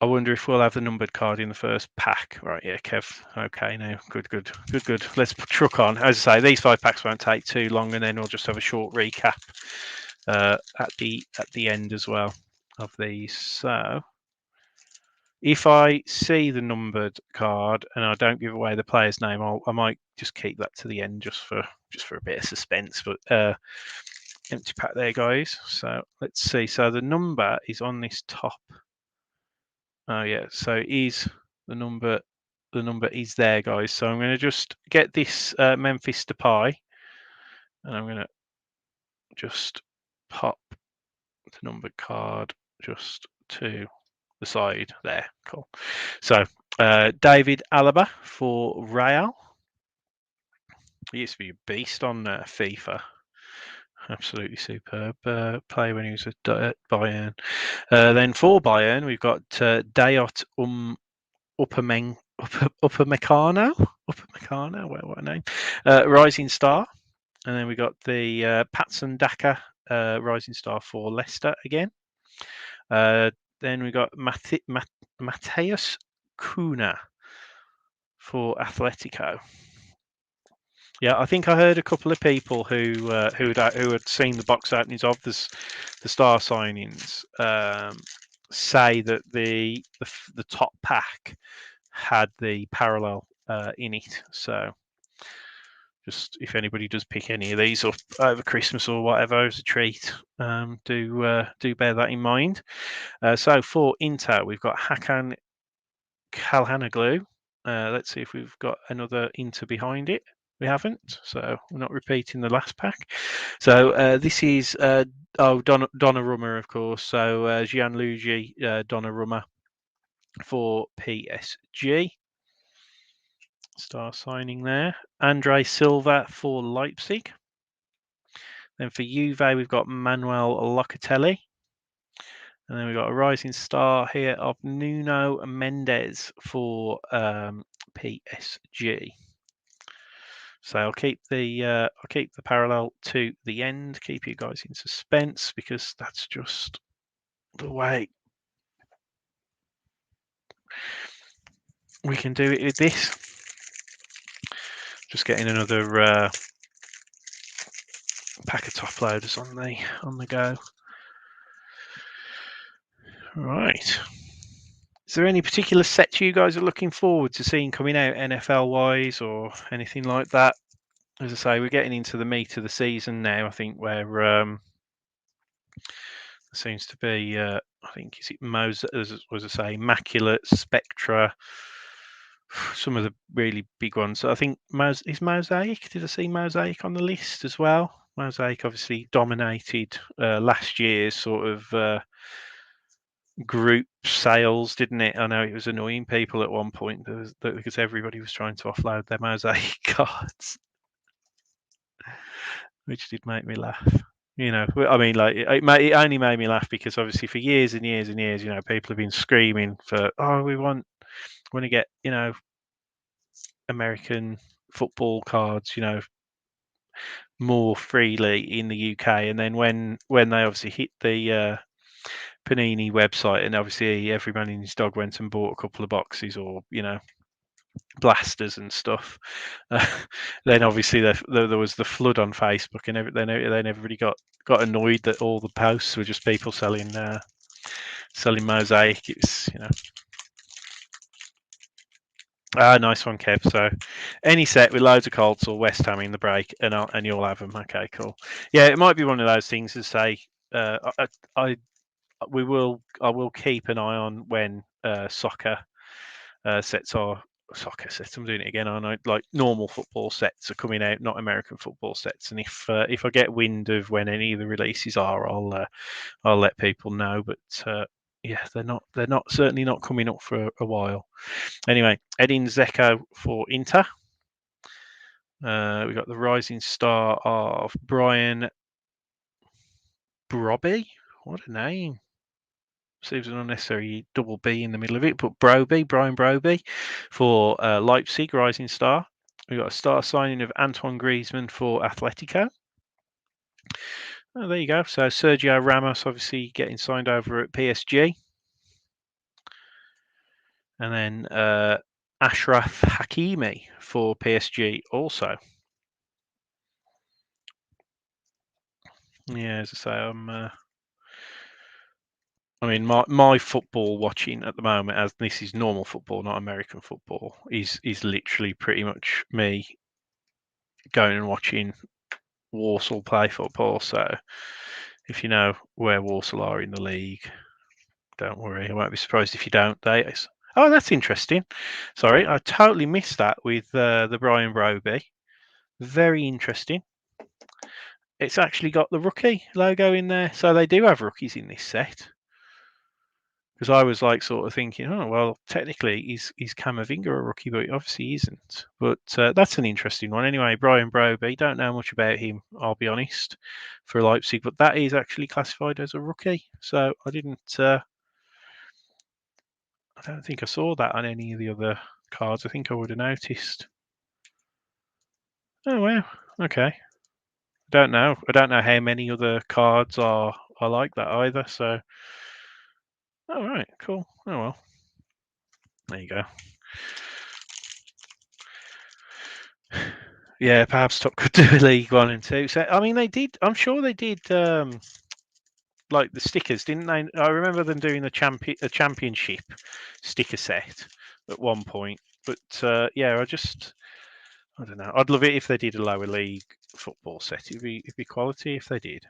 I wonder if we'll have the numbered card in the first pack. Right, yeah, Kev. Okay, now, good. Let's truck on. As I say, these 5 packs won't take too long, and then we'll just have a short recap at the end as well of these. So, if I see the numbered card and I don't give away the player's name, I might just keep that to the end just for a bit of suspense. But empty pack there, guys. So let's see. So the number is on this top. Oh yeah. So is the number is there, guys. So I'm going to just get this Memphis Depay, and I'm going to just pop the numbered card just to the side there. Cool. So David Alaba for Real. He used to be a beast on FIFA. Absolutely superb player when he was at Bayern. Then for Bayern, we've got Dayot Upamecano. What a name. Rising Star. And then we got the Patson Daka Rising Star for Leicester again. Then we got Mateus Cunha for Atletico. Yeah, I think I heard a couple of people who had seen the box openings of the star signings say that the top pack had the parallel in it. So just if anybody does pick any of these up over Christmas or whatever as a treat, do bear that in mind. So for Inter, we've got Hakan Calhanoglu Let's see if we've got another Inter behind it. We haven't, so we're not repeating the last pack. So this is Donnarumma, of course. So Gianluigi Donnarumma for PSG. Star signing there. Andre Silva for Leipzig. Then for Juve, we've got Manuel Locatelli. And then we've got a rising star here of Nuno Mendes for PSG. So I'll keep the parallel to the end, keep you guys in suspense because that's just the way we can do it with this. Just getting another pack of top loaders on the go. Right. Is there any particular sets you guys are looking forward to seeing coming out NFL wise or anything like that? As I say, we're getting into the meat of the season now. I think where there seems to be, I think is it as I say, Immaculate, Spectra, some of the really big ones. I think is Mosaic. Did I see Mosaic on the list as well? Mosaic obviously dominated last year's sort of group sales, didn't it? I know it was annoying people at one point because everybody was trying to offload their Mosaic cards, which did make me laugh. You know, I mean, like it only made me laugh because obviously for years and years and years, you know, people have been screaming for, oh, we want to get, you know, American football cards, you know, more freely in the UK, and then when they obviously hit the Panini website, and obviously every man and his dog went and bought a couple of boxes or, you know, blasters and stuff. Then obviously there was the flood on Facebook, and then everybody got annoyed that all the posts were just people selling Mosaic. It's, you know. Nice one, Kev. So, any set with loads of Colts or West Ham in the break, and you'll have them. Okay, cool. Yeah, it might be one of those things to say. I will keep an eye on when soccer sets are soccer sets. I'm doing it again. I know, like normal football sets are coming out, not American football sets. And if I get wind of when any of the releases are, I'll let people know. But yeah, they're not certainly not coming up for a while. Anyway, Edin Dzeko for Inter. We got the rising star of Brian Broby. What a name. Seems an unnecessary double B in the middle of it, but Brian Broby for Leipzig, rising star. We got a star signing of Antoine Griezmann for Atletico. Oh, there you go. So Sergio Ramos obviously getting signed over at PSG. And then Ashraf Hakimi for PSG also. Yeah, as I say, I mean, my football watching at the moment, as this is normal football, not American football, is literally pretty much me going and watching Walsall play football. So if you know where Walsall are in the league, don't worry. I won't be surprised if you don't. Oh, that's interesting. Sorry, I totally missed that with the Brian Broby. Very interesting. It's actually got the rookie logo in there, so they do have rookies in this set. Because I was like sort of thinking, oh well, technically he's Camavinga a rookie, but obviously he isn't. But that's an interesting one. Anyway, Brian Broby, don't know much about him, I'll be honest, for Leipzig, but that is actually classified as a rookie. So I didn't. I don't think I saw that on any of the other cards. I think I would have noticed. Oh wow. Okay. I don't know how many other cards are like that either. So. All right. Cool. Oh well. There you go. Yeah, perhaps Top could do a League One and Two. So I mean, they did. I'm sure they did. Like the stickers, didn't they? I remember them doing a championship sticker set at one point. But yeah, I don't know. I'd love it if they did a lower league football set. It'd be quality if they did.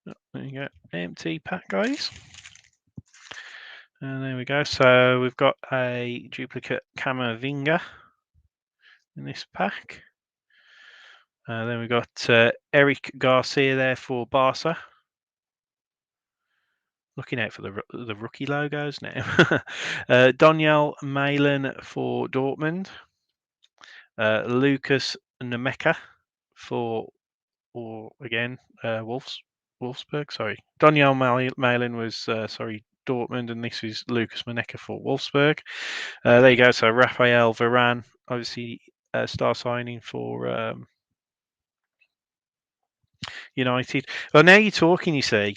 Oh, there you go, empty pack, guys. And there we go. So we've got a duplicate Camavinga in this pack. Then we've got Eric Garcia there for Barca. Looking out for the rookie logos now. Daniel Malin for Dortmund. Lucas Nemeka for, Wolfsburg. Sorry, Daniel Malin was Dortmund, and this is Lucas Maneka for Wolfsburg. There you go. So Rafael Varane, obviously star signing for United. Well, now you're talking. You see,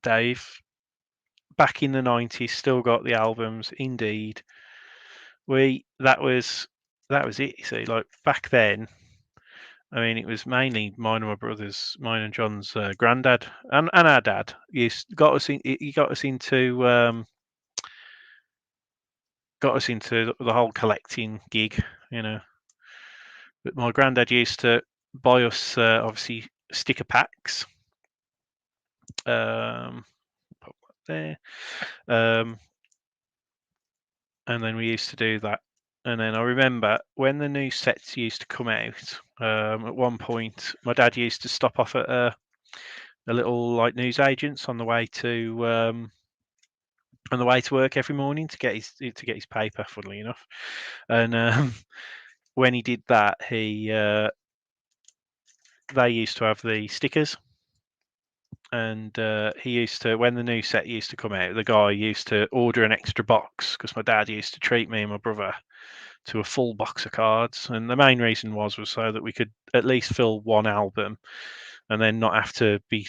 Dave, back in the 90s, still got the albums. Indeed, that was it. You see, like back then. I mean, it was mainly mine and my brother's, mine and John's granddad and our dad. He got us into the whole collecting gig, you know. But my granddad used to buy us obviously sticker packs. Pop that there. And then we used to do that. And then I remember when the new sets used to come out. At one point, my dad used to stop off at a little like newsagents on the way to work every morning to get his paper. Funnily enough, and when he did that, they used to have the stickers, and he used to, when the new set used to come out, the guy used to order an extra box because my dad used to treat me and my brother to a full box of cards, and the main reason was so that we could at least fill one album and then not have to be,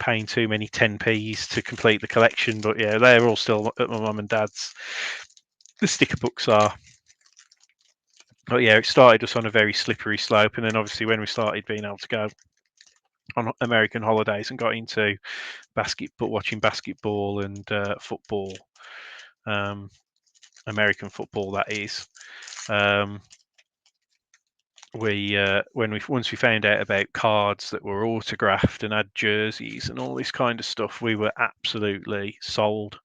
paying too many 10p's to complete the collection. But yeah, they're all still at my mum and dad's. The sticker books are. But yeah, it started us on a very slippery slope, and then obviously when we started being able to go on American holidays and got into watching basketball and football, American football that is. Once we found out about cards that were autographed and had jerseys and all this kind of stuff, we were absolutely sold.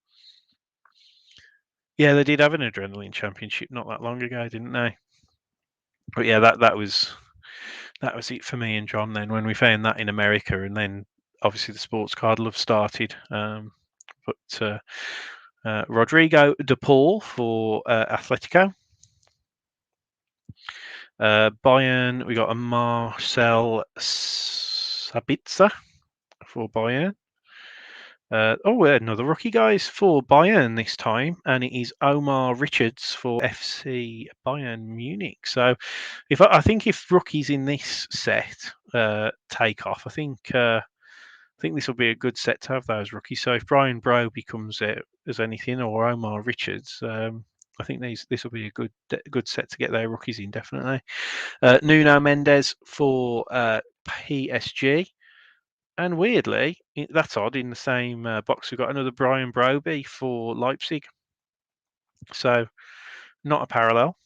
Yeah, they did have an adrenaline championship not that long ago, didn't they? But yeah, that was it for me and John. Then when we found that in America, and then obviously the sports card love started. But Rodrigo De Paul for Atletico. Bayern, we got a Marcel Sabitzer for Bayern. Another rookie, guys, for Bayern this time, and it is Omar Richards for FC Bayern Munich. So, I think if rookies in this set take off, I think this will be a good set to have those rookies. So if Brian Broby comes out as anything, or Omar Richards, I think this will be a good set to get their rookies in, definitely. Nuno Mendes for PSG. And weirdly, that's odd, in the same box we've got another Brian Broby for Leipzig. So not a parallel,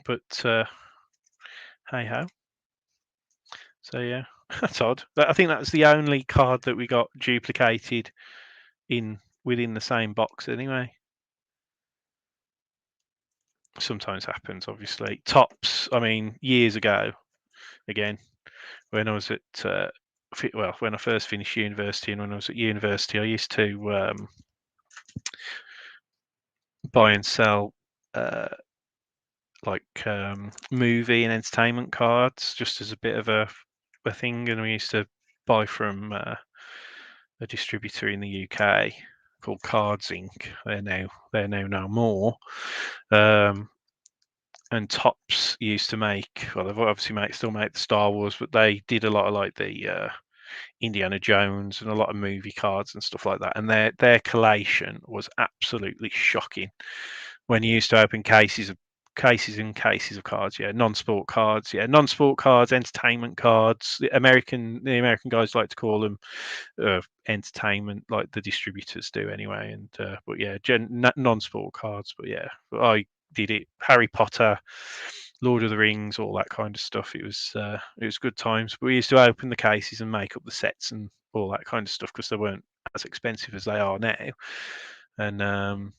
but hey ho. So yeah, that's odd. But I think that's the only card that we got duplicated within the same box anyway. Sometimes happens, obviously. Tops, I mean, years ago, again, when I was at when I first finished university, and when I was at university, I used to buy and sell movie and entertainment cards just as a bit of a thing, and we used to buy from a distributor in the UK called Cards Inc. They're now no more. And Topps used to make, well, they've obviously still make the Star Wars, but they did a lot of like the Indiana Jones and a lot of movie cards and stuff like that. And their collation was absolutely shocking. When you used to open cases and cases of cards, non-sport cards, entertainment cards. The American guys like to call them entertainment, like the distributors do anyway. And but yeah, non-sport cards. But yeah, I did it. Harry Potter, Lord of the Rings, all that kind of stuff. It was good times. But we used to open the cases and make up the sets and all that kind of stuff because they weren't as expensive as they are now. and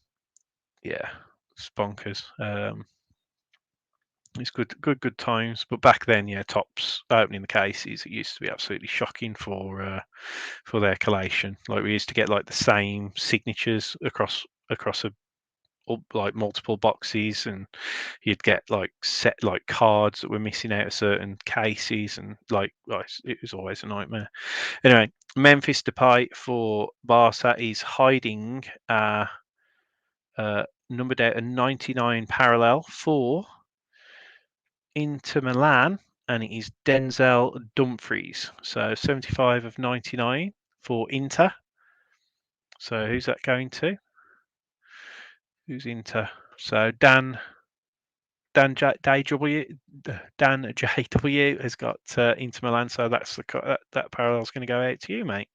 yeah, it's bonkers. It's good times. But back then, yeah, Tops opening the cases, it used to be absolutely shocking for their collation. Like we used to get like the same signatures across like multiple boxes, and you'd get like set like cards that were missing out of certain cases, and like it was always a nightmare. Anyway, Memphis Depay for Barca is hiding numbered out a 99 parallel for Inter Milan, and it is Denzel Dumfries. So 75 of 99 for Inter. So who's that going to? Who's Inter? So Dan JW has got Inter Milan. So that's that parallel's going to go out to you, mate.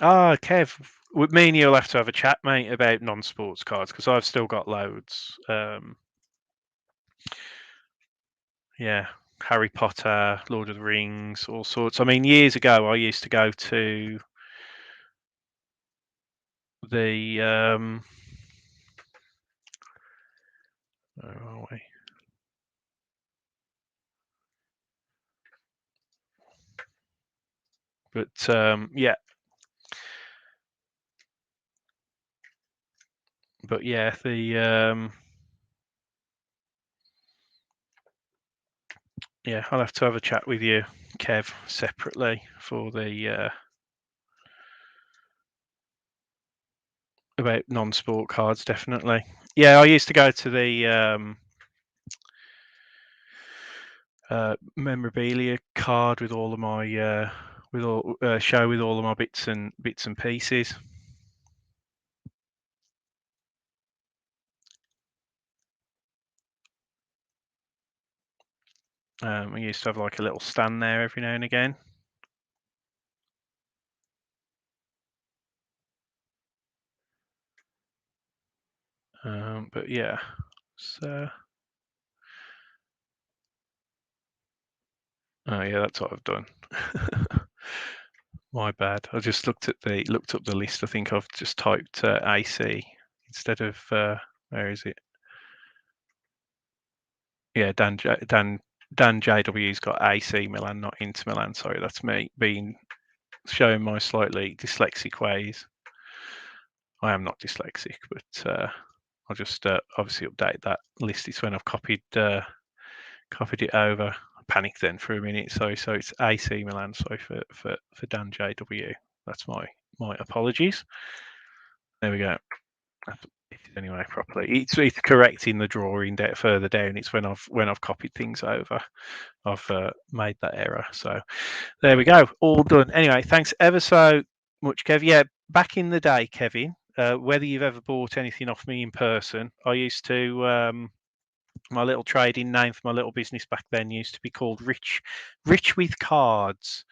Ah, Kev, with me and you'll have to have a chat, mate, about non-sports cards because I've still got loads. Yeah, Harry Potter, Lord of the Rings, all sorts. I mean, years ago, I used to go to the where are we? But yeah, the yeah, I'll have to have a chat with you, Kev, separately for the about non-sport cards. Definitely. Yeah, I used to go to the memorabilia card with all of my show with all of my bits and pieces. We used to have like a little stand there every now and again. But yeah, so oh yeah, that's what I've done. My bad. I just looked up the list. I think I've just typed AC instead of where is it? Yeah, Dan JW's got AC Milan, not Inter Milan. Sorry, that's me being showing my slightly dyslexic ways. I am not dyslexic, but I'll just obviously update that list. It's when I've copied it over. I panicked then for a minute. So it's AC Milan. Sorry for Dan JW. That's my apologies. There we go. Anyway, properly. It's correct in the drawing further down. It's when I've copied things over. I've made that error. So there we go. All done. Anyway, thanks ever so much, Kev. Yeah, back in the day, Kevin. Whether you've ever bought anything off me in person, I used to. My little trading name for my little business back then used to be called Rich with Cards,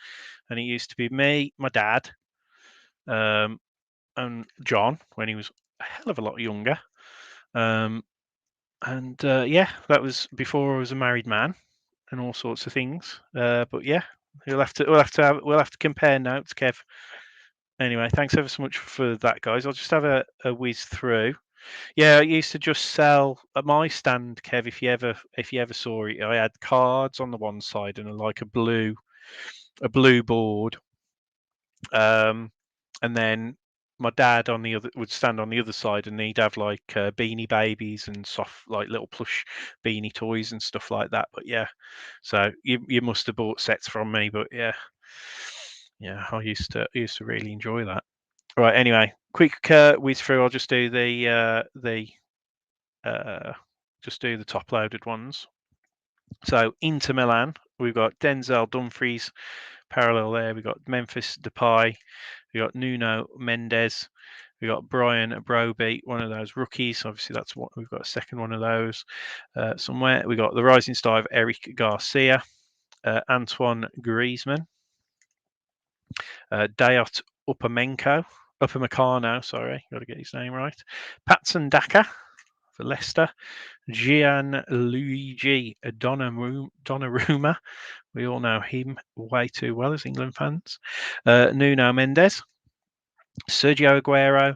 and it used to be me, my dad, and John when he was a hell of a lot younger. And yeah, that was before I was a married man and all sorts of things. But yeah, we'll have to compare notes, Kev. Anyway, thanks ever so much for that, guys. I'll just have a whiz through. Yeah, I used to just sell at my stand, Kev. If you ever saw it, I had cards on the one side and like a blue board. And then my dad on the other would stand on the other side, and he'd have like beanie babies and soft like little plush beanie toys and stuff like that. But yeah, so you must have bought sets from me, but yeah, I used to really enjoy that. Right, anyway, quick whiz through. I'll just do just do the top loaded ones. So Inter Milan, we've got Denzel Dumfries parallel there. We've got Memphis Depay. We got Nuno Mendes. We got Brian Broby, one of those rookies. Obviously, that's what we've got a second one of those somewhere. We got the rising star of Eric Garcia, Antoine Griezmann, Dayot Upamecano. Sorry, got to get his name right. Patson Daka for Leicester, Gianluigi Donnarumma We all know him way too well as England fans. Nuno Mendes, Sergio Aguero,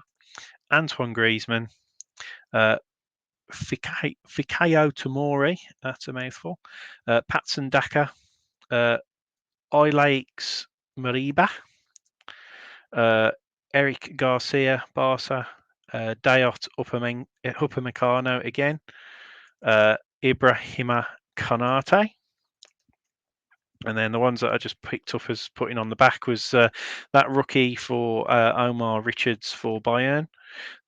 Antoine Griezmann, Fikayo Tomori, that's a mouthful, Patson Daka, Ilaix Mariba, Eric Garcia, Barca, Dayot Upamecano again, Ibrahima Konate. And then the ones that I just picked up as putting on the back was that rookie for Omar Richards for Bayern.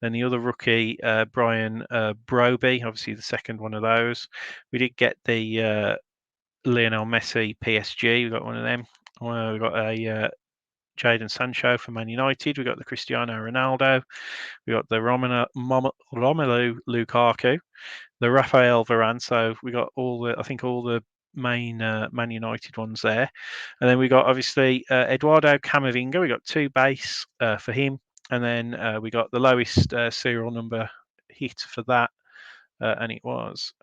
Then the other rookie, Brian Broby, obviously the second one of those. We did get the Lionel Messi PSG. We got one of them. We got a Jadon Sancho for Man United. We got the Cristiano Ronaldo. We got the Romelu Lukaku, the Rafael Varane. So we got all the main Man United ones there, and then we got obviously Eduardo Camavinga. We got 2 base for him, and then we got the lowest serial number hit for that, and it was.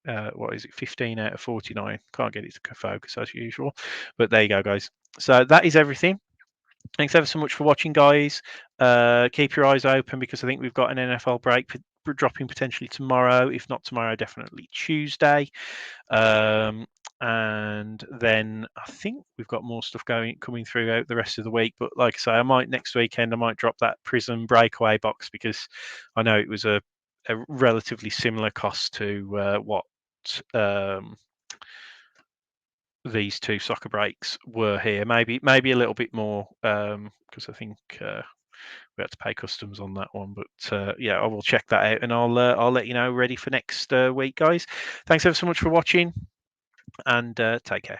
What is it? 15 out of 49. Can't get it to focus as usual, but there you go, guys. So that is everything. Thanks ever so much for watching, guys. Keep your eyes open because I think we've got an NFL break dropping potentially tomorrow. If not tomorrow, definitely Tuesday. And then I think we've got more stuff coming through out the rest of the week. But like I say, I might next weekend I might drop that Prism Breakaway box because I know it was a relatively similar cost to what these 2 soccer breaks were here. Maybe a little bit more because I think we had to pay customs on that one. But yeah, I will check that out and I'll let you know ready for next week, guys. Thanks ever so much for watching and take care.